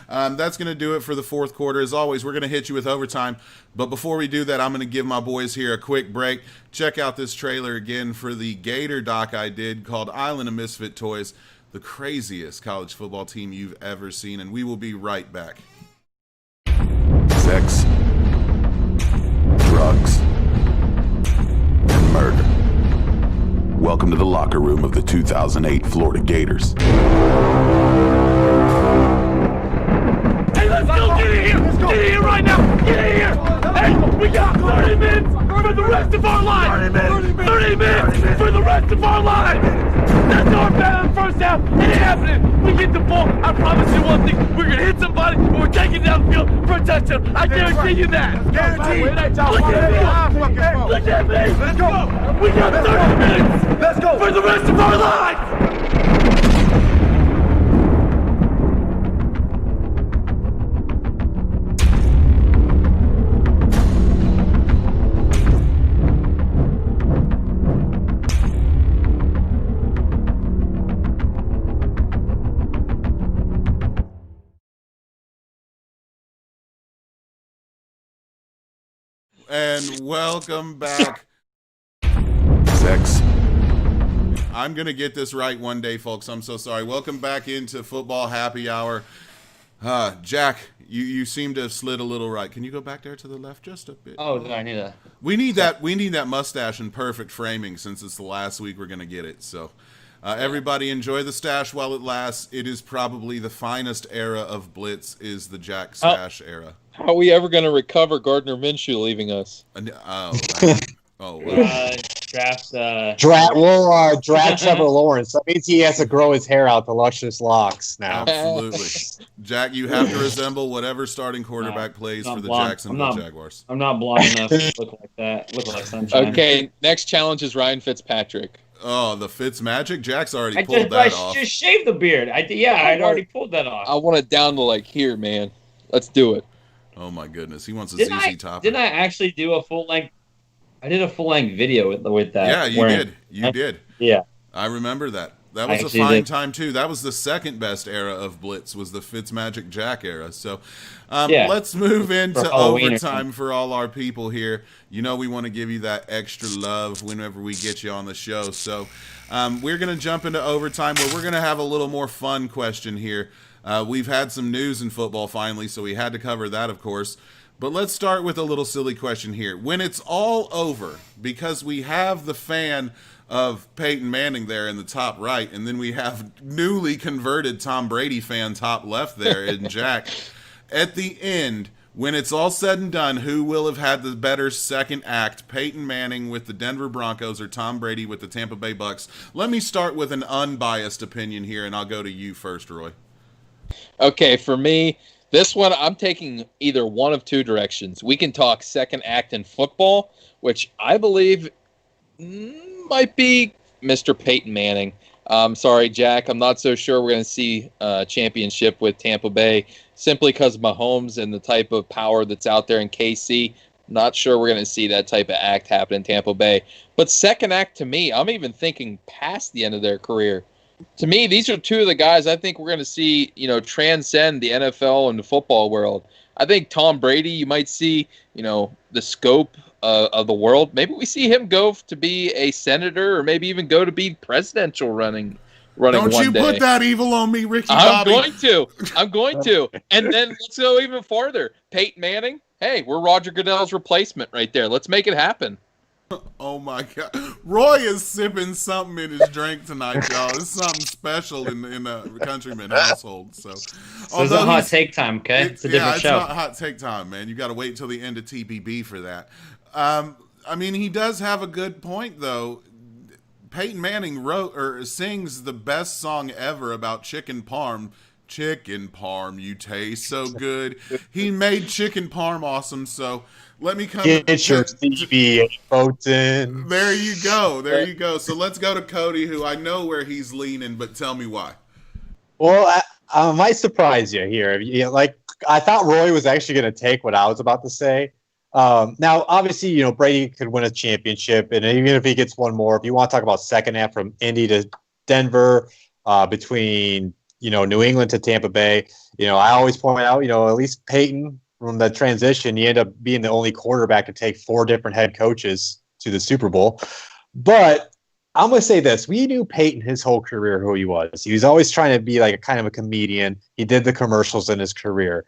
that's going to do it for the fourth quarter. As always, we're going to hit you with overtime. But before we do that, I'm going to give my boys here a quick break. Check out this trailer again for the Gator doc I did called Island of Misfit Toys, the craziest college football team you've ever seen. And we will be right back. Sex, drugs, and murder. Welcome to the locker room of the 2008 Florida Gators. Hey, let's go! Get in here! Get in here right now! Get in here! Hey, we got 30 minutes for the rest of our lives! 30 minutes for the rest of our lives! That's our bad first half. It ain't happening. We get the ball. I promise you one thing. We're going to hit somebody and we're taking down the field for a touchdown. I guarantee you that. Guarantee. Look at me. Look at me. Let's go. We got 30 minutes. Let's go. For the rest of our lives. And welcome back. Sex. I'm going to get this right one day, folks. I'm so sorry. Welcome back into Football Happy Hour. Jack, you seem to have slid a little right. Can you go back there to the left just a bit? Oh, I need a... We need that mustache in perfect framing since it's the last week we're going to get it. So everybody enjoy the stash while it lasts. It is probably the finest era of Blitz is the Jack stash era. How are we ever going to recover Gardner Minshew leaving us? Wow. Draft. Draft Trevor Lawrence. That means he has to grow his hair out to luscious locks now. Absolutely. Jack, you have to resemble whatever starting quarterback plays for the Jacksonville Jaguars. I'm not blonde enough to look like that. Look like sunshine. Okay, next challenge is Ryan Fitzpatrick. Oh, the Fitz magic? Jack's already pulled that off. I just shaved the beard. I'd already pulled that off. I want it down to like here, man. Let's do it. Oh my goodness, he wants a ZZ Top. Didn't I actually do a full length? I did a full length video with that. Yeah, you did. You did. Yeah, I remember that. That was a fine time too. That was the second best era of Blitz. Was the Fitzmagic Jack era. So, let's move into overtime for all our people here. You know we want to give you that extra love whenever we get you on the show. So, we're gonna jump into overtime where we're gonna have a little more fun question here. We've had some news in football finally, so we had to cover that, of course. But let's start with a little silly question here. When it's all over, because we have the fan of Peyton Manning there in the top right, and then we have newly converted Tom Brady fan top left there in Jack. At the end, when it's all said and done, who will have had the better second act, Peyton Manning with the Denver Broncos or Tom Brady with the Tampa Bay Bucks? Let me start with an unbiased opinion here, and I'll go to you first, Roy. Okay, for me, this one, I'm taking either one of two directions. We can talk second act in football, which I believe might be Mr. Peyton Manning. Sorry, Jack, I'm not so sure we're going to see a championship with Tampa Bay simply because Mahomes and the type of power that's out there in KC. Not sure we're going to see that type of act happen in Tampa Bay. But second act, to me, I'm even thinking past the end of their career. To me, these are two of the guys I think we're going to see, transcend the NFL and the football world. I think Tom Brady, you might see, the scope of the world. Maybe we see him go to be a senator or maybe even go to be presidential running Don't one you day. put that evil on me, Ricky I'm Bobby. I'm going to. And then let's go even farther. Peyton Manning, hey, we're Roger Goodell's replacement right there. Let's make it happen. Oh my God, Roy is sipping something in his drink tonight, y'all. It's something special in the Countryman household. So it's a hot take time, okay? It's a different show. It's not hot take time, man. You got to wait till the end of TBB for that. I mean, he does have a good point though. Peyton Manning wrote or sings the best song ever about chicken parm. Chicken parm, you taste so good. He made chicken parm awesome. So let me come. Get your CBA votes in. There you go. There you go. So let's go to Cody, who I know where he's leaning, but tell me why. Well, I might surprise you here. I thought Roy was actually going to take what I was about to say. Now, obviously, Brady could win a championship, and even if he gets one more, if you want to talk about second half from Indy to Denver, between New England to Tampa Bay, I always point out, at least Peyton from the transition, he ended up being the only quarterback to take 4 different head coaches to the Super Bowl. But I'm going to say this. We knew Peyton his whole career who he was. He was always trying to be like a kind of a comedian. He did the commercials in his career.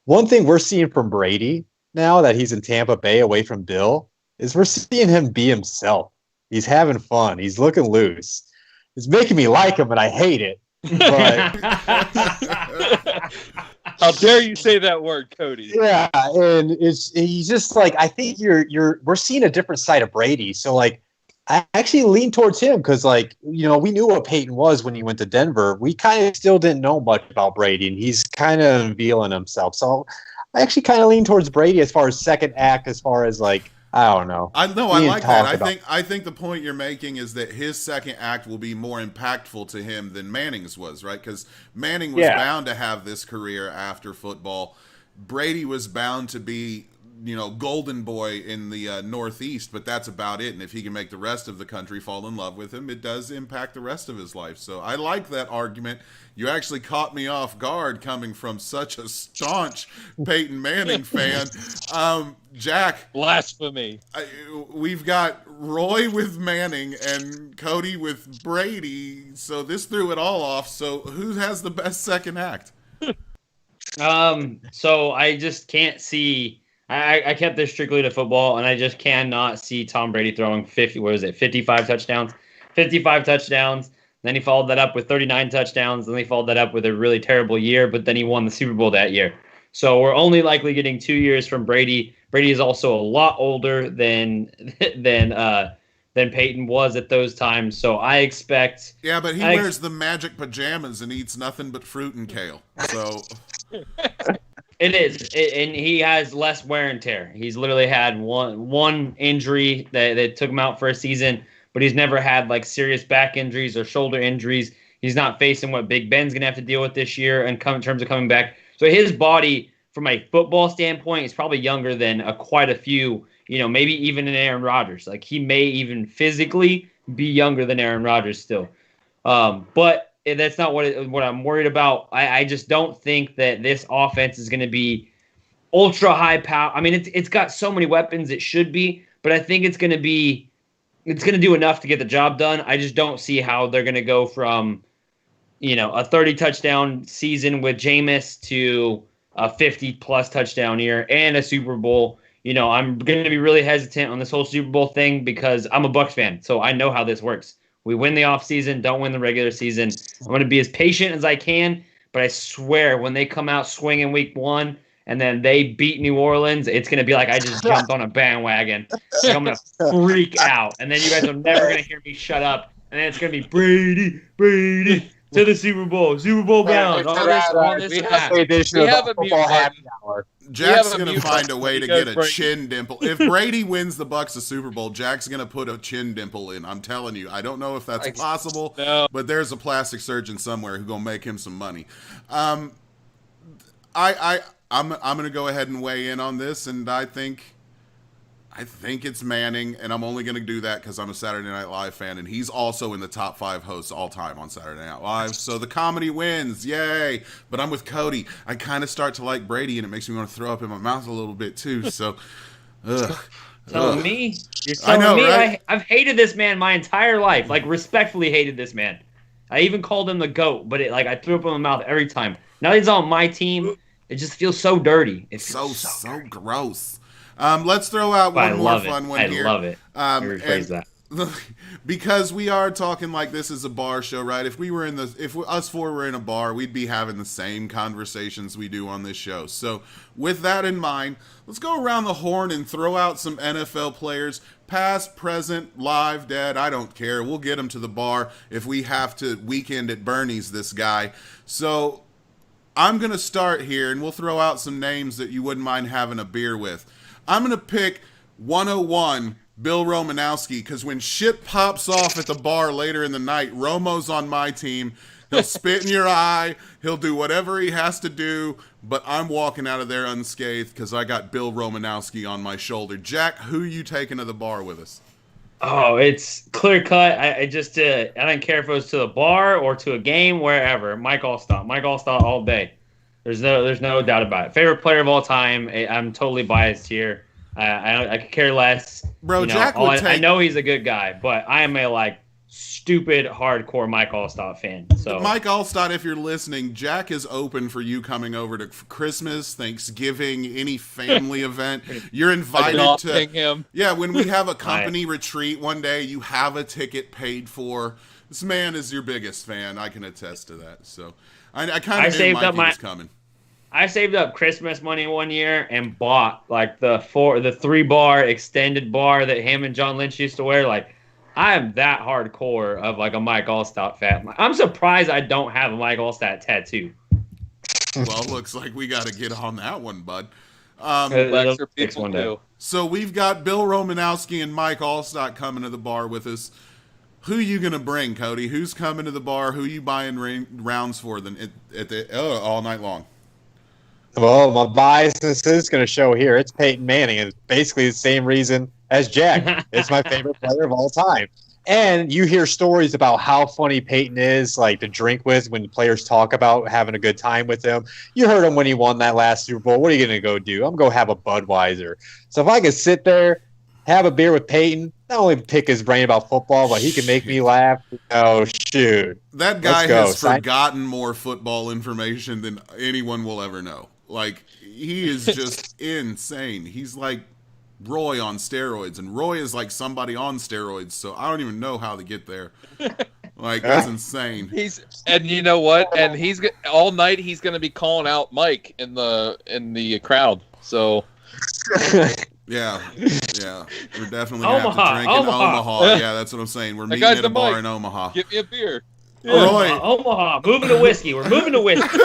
One thing we're seeing from Brady now that he's in Tampa Bay away from Bill is we're seeing him be himself. He's having fun. He's looking loose. It's making me like him, and I hate it. But how dare you say that word, Cody? Yeah, and he's just like, I think we're seeing a different side of Brady. So like, I actually lean towards him because we knew what Peyton was when he went to Denver. We kind of still didn't know much about Brady, and he's kind of revealing himself. So I actually kind of lean towards Brady as far as second act, as far as like, I don't know. I like that. I think the point you're making is that his second act will be more impactful to him than Manning's was, right? Because Manning was bound to have this career after football. Brady was bound to be, golden boy in the Northeast, but that's about it. And if he can make the rest of the country fall in love with him, it does impact the rest of his life. So I like that argument. You actually caught me off guard coming from such a staunch Peyton Manning fan. Jack. Blasphemy. We've got Roy with Manning and Cody with Brady. So this threw it all off. So who has the best second act? So I just can't see. I kept this strictly to football, and I just cannot see Tom Brady throwing 55 touchdowns. 55 touchdowns. Then he followed that up with 39 touchdowns. Then he followed that up with a really terrible year, but then he won the Super Bowl that year. So we're only likely getting 2 years from Brady. Brady is also a lot older than than Peyton was at those times. So I expect. Yeah, but he wears the magic pajamas and eats nothing but fruit and kale. So It is, and he has less wear and tear. He's literally had one injury that took him out for a season, but he's never had like serious back injuries or shoulder injuries. He's not facing what Big Ben's gonna have to deal with this year, and in terms of coming back. So his body, from a football standpoint, is probably younger than quite a few. Maybe even an Aaron Rodgers. Like he may even physically be younger than Aaron Rodgers still. But that's not what I'm worried about. I just don't think that this offense is going to be ultra high power. I mean, it's got so many weapons it should be, but I think it's going to do enough to get the job done. I just don't see how they're going to go from, a 30 touchdown season with Jameis to a 50+ touchdown year and a Super Bowl. I'm going to be really hesitant on this whole Super Bowl thing because I'm a Bucs fan, so I know how this works. We win the offseason, don't win the regular season. I'm going to be as patient as I can, but I swear when they come out swinging week 1 and then they beat New Orleans, it's going to be like I just jumped on a bandwagon. Like I'm going to freak out, and then you guys are never going to hear me shut up, and then it's going to be Brady to the Super Bowl bound. We have a mute button. Jack's going to find a way to get a chin dimple. If Brady wins the Bucs a Super Bowl, Jack's going to put a chin dimple in. I'm telling you. I don't know if that's possible, but there's a plastic surgeon somewhere who's going to make him some money. I'm going to go ahead and weigh in on this, and I think it's Manning, and I'm only going to do that because I'm a Saturday Night Live fan, and he's also in the top 5 hosts all time on Saturday Night Live. So the comedy wins, yay! But I'm with Cody. I kind of start to like Brady, and it makes me want to throw up in my mouth a little bit too. So, telling me, you're telling me, right? I've hated this man my entire life. Like respectfully hated this man. I even called him the GOAT, but I threw up in my mouth every time. Now he's on my team. It just feels so dirty. It feels so gross. Let's throw out one more fun one here. I love it. Rephrase that. Because we are talking like this is a bar show, right? If us four were in a bar, we'd be having the same conversations we do on this show. So with that in mind, let's go around the horn and throw out some NFL players, past, present, live, dead. I don't care. We'll get them to the bar if we have to weekend at Bernie's this guy. So I'm going to start here, and we'll throw out some names that you wouldn't mind having a beer with. I'm going to pick 101 Bill Romanowski because when shit pops off at the bar later in the night, Romo's on my team. He'll spit in your eye. He'll do whatever he has to do, but I'm walking out of there unscathed because I got Bill Romanowski on my shoulder. Jack, who are you taking to the bar with us? Oh, it's clear cut. I don't care if it was to the bar or to a game, wherever. Mike Allstott all day. There's no doubt about it. Favorite player of all time. I'm totally biased here. I could care less. Bro, Jack would take... I know he's a good guy, but I am a stupid hardcore Mike Allstott fan. So Mike Allstott, if you're listening, Jack is open for you coming over to Christmas, Thanksgiving, any family event. You're invited to him. Yeah, when we have a company retreat one day, you have a ticket paid for. This man is your biggest fan. I can attest to that. So I kind of knew Mikey was coming. I saved up Christmas money one year and bought the 3-bar extended bar that him and John Lynch used to wear. I am that hardcore of a Mike Allstott fan. I'm surprised I don't have a Mike Allstott tattoo. Well, looks like we got to get on that one, bud. People do. So we've got Bill Romanowski and Mike Allstott coming to the bar with us. Who you gonna bring, Cody? Who's coming to the bar? Who you buying rounds for all night long? Well, my biasness is going to show here. It's Peyton Manning. It's basically the same reason as Jack. It's my favorite player of all time. And you hear stories about how funny Peyton is, to drink with when players talk about having a good time with him. You heard him when he won that last Super Bowl. What are you going to go do? I'm going to go have a Budweiser. So if I could sit there, have a beer with Peyton, not only pick his brain about football, but he can make me laugh. Oh, shoot. That guy has forgotten more football information than anyone will ever know. He is just insane. He's like Roy on steroids, and Roy is like somebody on steroids, so I don't even know how to get there. That's insane. And you know what? And he's all night he's going to be calling out Mike in the crowd. So Yeah. We're definitely gonna have to drink in Omaha. Omaha. Yeah, that's what I'm saying. We're That meeting guy's at a the bar mic. in Omaha. Get me a beer. Roy, Omaha. Moving to whiskey. We're moving to whiskey.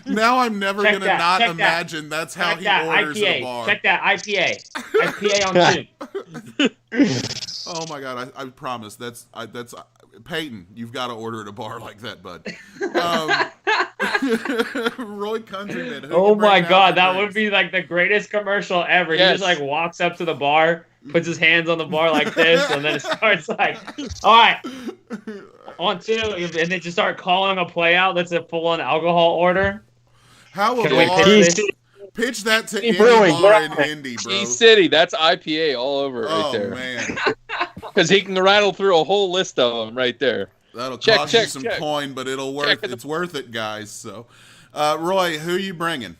now I'm never Check gonna that, not check that. imagine that's how Check he that orders at a IPA. bar. Check that IPA. IPA on 2. Oh my god! I promise that's Peyton. You've got to order at a bar like that, bud. Roy Countryman. who Oh you bring my out god, for that drinks? would be like the greatest commercial ever. Yes. He just like walks up to the bar, puts his hands on the bar like this, and then it starts like, all right, on 2, and then just start calling a play out that's a full-on alcohol order. How Can a we bar pitch this? pitch that to Keep any brewing, bar in bro. Indy, bro? Key City, that's IPA all over it right Oh there. man, Because he can rattle through a whole list of them right there. that'll Check, cost you check, some check. coin, but it'll Check worth. in the- It's worth it, guys. So, Roy, who you bringing?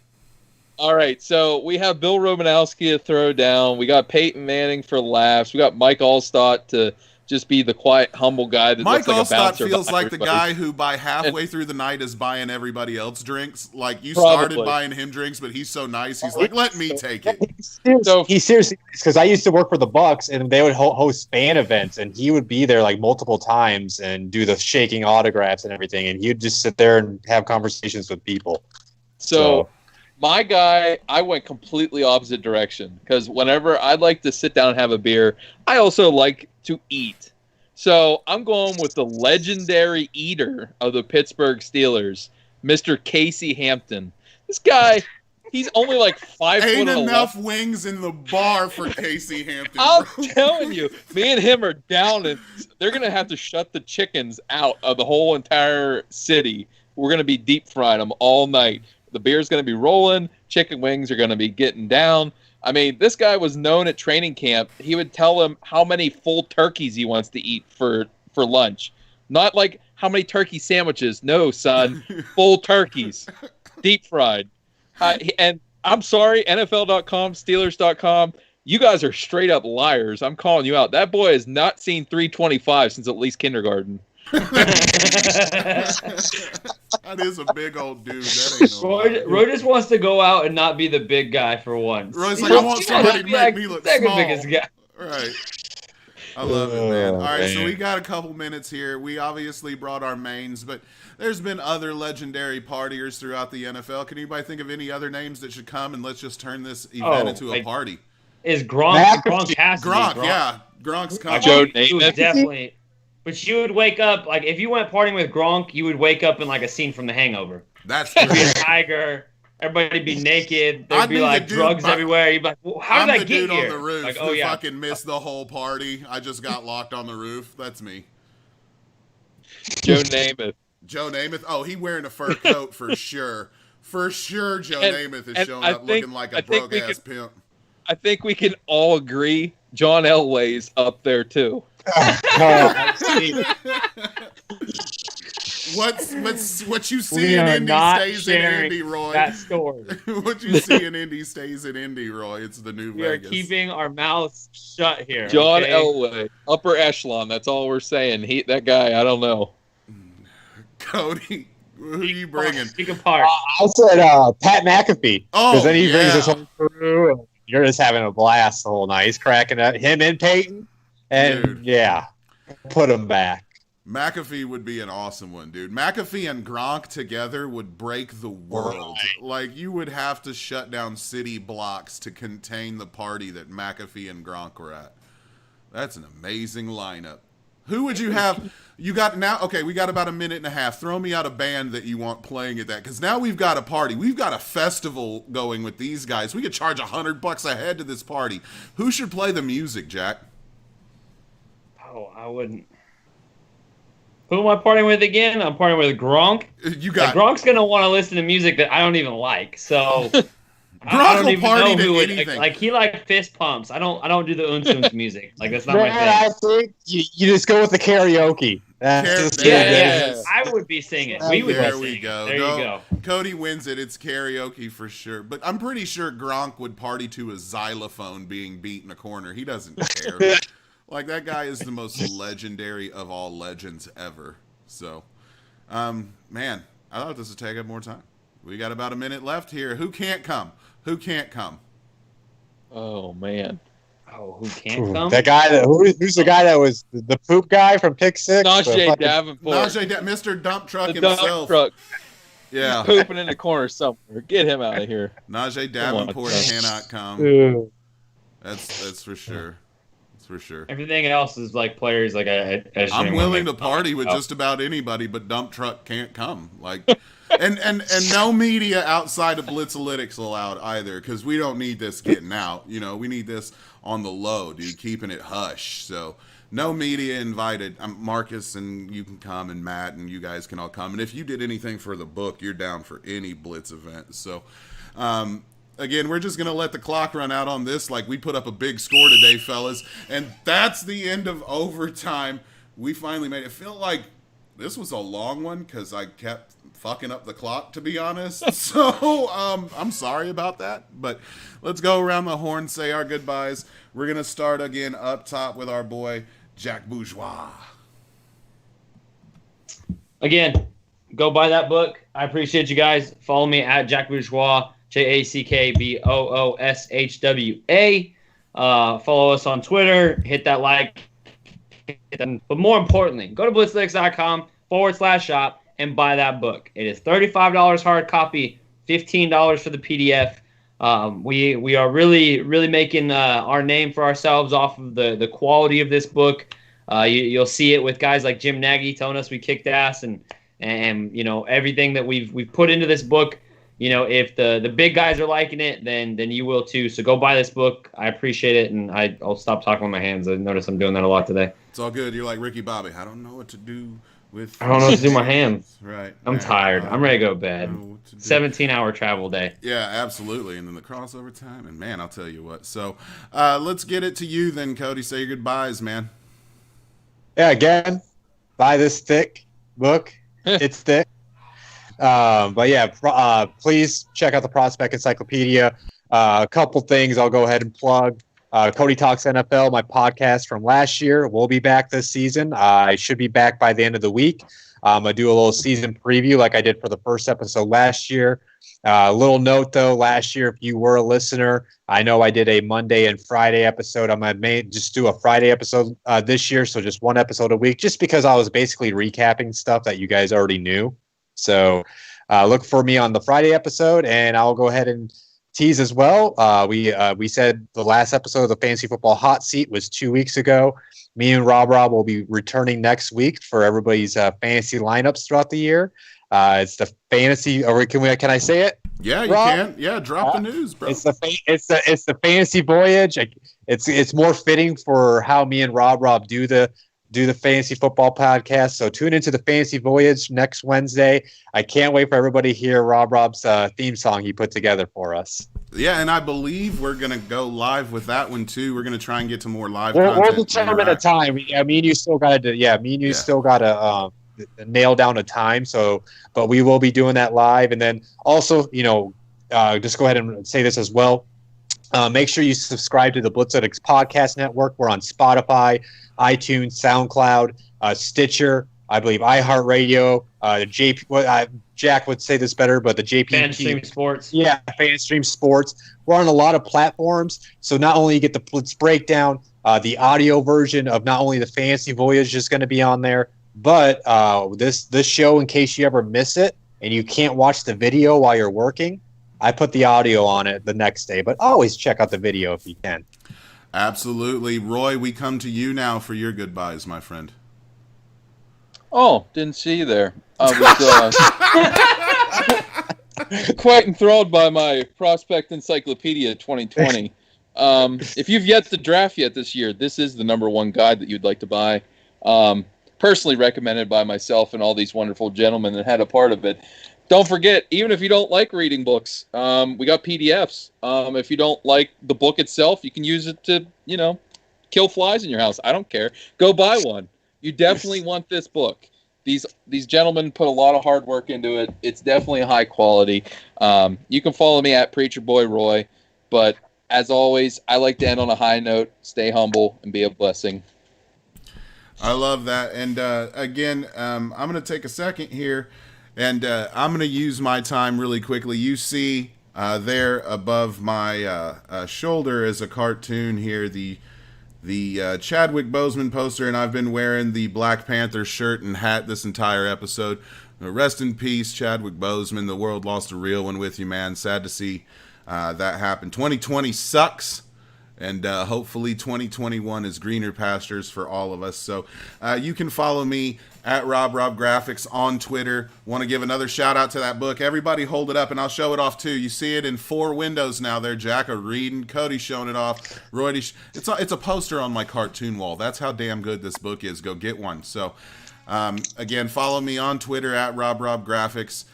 All right, so we have Bill Romanowski to throw down. We got Peyton Manning for laughs. We got Mike Allstott to just be the quiet, humble guy that Mike looks like a Allstott bouncer. feels by like the everybody. guy who by halfway through the night is buying everybody else drinks. Like you started Probably. buying him drinks, but he's so nice. He's like, let me take it. So- He seriously, because I used to work for the Bucks, and they would host fan events, and he would be there like multiple times and do the shaking autographs and everything, and he'd just sit there and have conversations with people. So my guy, I went completely opposite direction because whenever I'd like to sit down and have a beer, I also like to eat. So I'm going with the legendary eater of the Pittsburgh Steelers, Mr. Casey Hampton. This guy, he's only like 5 foot Ain't 11. enough wings in the bar for Casey Hampton. I'm bro. telling you, me and him are down, and they're gonna have to shut the chickens out of the whole entire city. We're gonna be deep frying them all night. The beer's gonna be rolling. Chicken wings are gonna be getting down. I mean, this guy was known at training camp. He would tell him how many full turkeys he wants to eat for lunch, not like how many turkey sandwiches. No, son, full turkeys, deep fried. And I'm sorry, NFL.com, Steelers.com. You guys are straight up liars. I'm calling you out. That boy has not seen 325 since at least kindergarten. That is a big old dude. That ain't no lie. Roy just wants to go out and not be the big guy for once. Roy's like, I want somebody to make me look second small. biggest guy. Right. I love it, man. All right, so man. we got a couple minutes here. We obviously brought our mains, but there's been other legendary partiers throughout the NFL. Can anybody think of any other names that should come, and let's just turn this event into a like party? Is Gronk? McAfee. Gronk has to be Gronk, Gronk. yeah. Gronk's coming. Joe He was Namath. definitely. But you would wake up like if you went partying with Gronk, you would wake up in like a scene from The Hangover. That's There'd be a true. tiger. Everybody'd be naked. I'd There'd be be the like dude drugs by- everywhere. You'd be like, well, how I'm did I the get dude here? on the roof Like, who oh yeah. fucking missed the whole party. I just got locked on the roof. That's me. Joe Namath. Joe Namath. Oh, he wearing a fur coat for sure. For sure, Joe And- Namath is and showing I up think- looking like I a think we broke-ass pimp. I think we can all agree John Elway's up there too. What you We see in are Indy not stays in sharing Indy, Roy. that story. What you see in Indy stays in Indy, Roy. It's the new We are Vegas. keeping our mouths shut here. John okay? Elway, upper echelon. That's all we're saying. That guy, I don't know. Cody, who you bringing? Speak apart. I said Pat McAfee. Oh, Because then he brings yeah. his whole crew, and you're just having a blast the whole night. He's cracking up. Him and Peyton. And Dude. yeah, put him back. McAfee would be an awesome one, dude. McAfee and Gronk together would break the world. Like, you would have to shut down city blocks to contain the party that McAfee and Gronk were at. That's an amazing lineup. Who would you have? You got now, okay, we got about a minute and a half. Throw me out a band that you want playing at that, because now we've got a party. We've got a festival going with these guys. We could charge $100 a head to this party. Who should play the music, Jack? Oh, I wouldn't. Who am I partying with again? I'm partying with Gronk. You Like, got Gronk's gonna want to listen to music that I don't even like. So I Gronk don't will even party know to who would, anything. like he like fist pumps. I don't do the unsoons music. Like that's not my Man, thing. I think you just go with the karaoke. That's just There Yeah, it yeah. is. I would be singing. We would There be we singing. go. There No, you go. Cody wins it. It's karaoke for sure. But I'm pretty sure Gronk would party to a xylophone being beat in a corner. He doesn't care. Like, that guy is the most legendary of all legends ever. So, man, I thought this would take up more time. We got about a minute left here. Who can't come? Who can't come? Oh man, Oh, who can't come? That guy who's the guy that was the poop guy from Pick Six? Najee Davenport, Mr. Dump Truck the dump himself. truck, Yeah. pooping in the corner somewhere. Get him out of here. Najee Davenport cannot come. Ew. That's for sure. That's for sure. Everything else is like players like I'm willing to party with just about anybody, but Dump Truck can't come. Like, and no media outside of Blitzalytics allowed either, because we don't need this getting out. You know, we need this on the low, dude, keeping it hush. So no media invited. Marcus, and you can come, and Matt, and you guys can all come. And if you did anything for the book, you're down for any Blitz event. So, again, we're just going to let the clock run out on this. Like, we put up a big score today, fellas. And that's the end of overtime. We finally made it feel like this was a long one because I kept fucking up the clock, to be honest. So, I'm sorry about that. But let's go around the horn, say our goodbyes. We're going to start again up top with our boy, Jack Bourgeois. Again, go buy that book. I appreciate you guys. Follow me at Jack Bourgeois, JackBourgeois. Follow us on Twitter. Hit that like. But more importantly, go to blitzlix.com/shop and buy that book. It is $35 hard copy, $15 for the PDF. We are really making our name for ourselves off of the quality of this book. You'll see it with guys like Jim Nagy telling us we kicked ass, and you know, everything that we've put into this book. You know, if the big guys are liking it, then you will too. So go buy this book. I appreciate it, and I'll stop talking with my hands. I notice I'm doing that a lot today. It's all good. You're like Ricky Bobby. I don't know what to do with. I don't know what to do with my hands. Right. I'm tired. I'm ready to go to bed. 17-hour travel day. Yeah, absolutely. And then the crossover time. And, man, I'll tell you what. So let's get it to you then, Cody. Say your goodbyes, man. Yeah, again, buy this thick book. It's thick. But, yeah, please check out the Prospect Encyclopedia. A couple things I'll go ahead and plug. Cody Talks NFL, my podcast from last year, will be back this season. I should be back by the end of the week. I do a little season preview like I did for the first episode last year. A little note, though, last year, if you were a listener, I know I did a Monday and Friday episode. I'm going to just do a Friday episode this year, so just one episode a week, just because I was basically recapping stuff that you guys already knew. So look for me on the Friday episode, and I'll go ahead and tease as well. We said the last episode of the Fantasy Football Hot Seat was 2 weeks ago. Me and Rob will be returning next week for everybody's fantasy lineups throughout the year. It's the fantasy, or can I say it? Yeah, you Rob? can. Yeah, drop the news, bro. It's the fantasy voyage. It's more fitting for how me and Rob do the Fantasy Football Podcast. So tune into the Fantasy Voyage next Wednesday. I can't wait for everybody to hear Rob's theme song he put together for us. Yeah, and I believe we're going to go live with that one, too. We're going to try and get to more live We'll content. determine a time. Me and you still got to still got to nail down a time. So, but we will be doing that live. And then also, just go ahead and say this as well. Make sure you subscribe to the Blitzalytics Podcast Network. We're on Spotify, iTunes, SoundCloud, Stitcher, I believe iHeartRadio, Jack would say this better, but the JP FanStream Sports. Yeah, FanStream Sports. We're on a lot of platforms, so not only you get the Blitz breakdown, the audio version of not only the Fantasy Voyage is going to be on there, but this show, in case you ever miss it and you can't watch the video while you're working, I put the audio on it the next day. But always check out the video if you can. Absolutely. Roy, we come to you now for your goodbyes, my friend. Oh, didn't see you there. I was quite enthralled by my Prospect Encyclopedia 2020. If you've yet to draft yet this year, this is the #1 guide that you'd like to buy. Personally recommended by myself and all these wonderful gentlemen that had a part of it. Don't forget, even if you don't like reading books, we got PDFs. If you don't like the book itself, you can use it to, kill flies in your house. I don't care. Go buy one. You definitely want this book. These gentlemen put a lot of hard work into it. It's definitely high quality. You can follow me at Preacher Boy Roy. But as always, I like to end on a high note. Stay humble and be a blessing. I love that. And again, I'm going to take a second here, and I'm going to use my time really quickly. You see There above my shoulder is a cartoon here, the Chadwick Boseman poster, and I've been wearing the Black Panther shirt and hat this entire episode. Rest in peace, Chadwick Boseman. The world lost a real one with you, man. Sad to see that happen. 2020 sucks, and hopefully 2021 is greener pastures for all of us. So you can follow me at RobRobGraphics on Twitter. Want to give another shout out to that book. Everybody hold it up, and I'll show it off too. You see it in 4 windows now there, Jack. A reading, Cody's showing it off. Roy, it's a poster on my cartoon wall. That's how damn good this book is. Go get one. So again, follow me on Twitter at RobRobGraphics.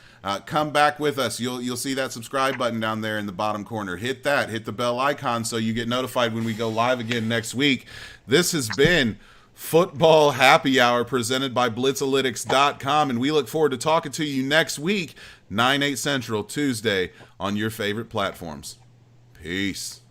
Come back with us. You'll see that subscribe button down there in the bottom corner. Hit that. Hit the bell icon so you get notified when we go live again next week. This has been Football Happy Hour presented by Blitzalytics.com, and we look forward to talking to you next week, 9/8 Central, Tuesday, on your favorite platforms. Peace.